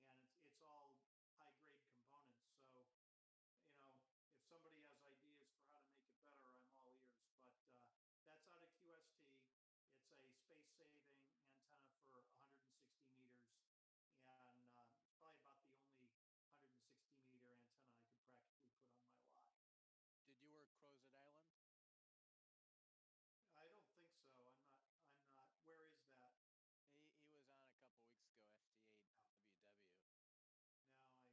Speaker 2: and it's all high grade components. So, you know, if somebody has ideas for how to make it better, I'm all ears. But that's out of QST. It's a space-saving antenna for 160 meters, and probably about the only 160-meter antenna I could practically put on my lot.
Speaker 1: Did you work Crozet Island?
Speaker 2: I don't think so. I'm not. Where is that?
Speaker 1: He was on a couple weeks ago, FT8 WW.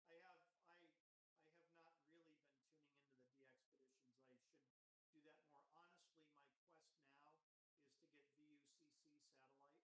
Speaker 2: No, I have not really been tuning into the DXpeditions. I should do that more. Honestly, my quest now is to get VUCC satellite.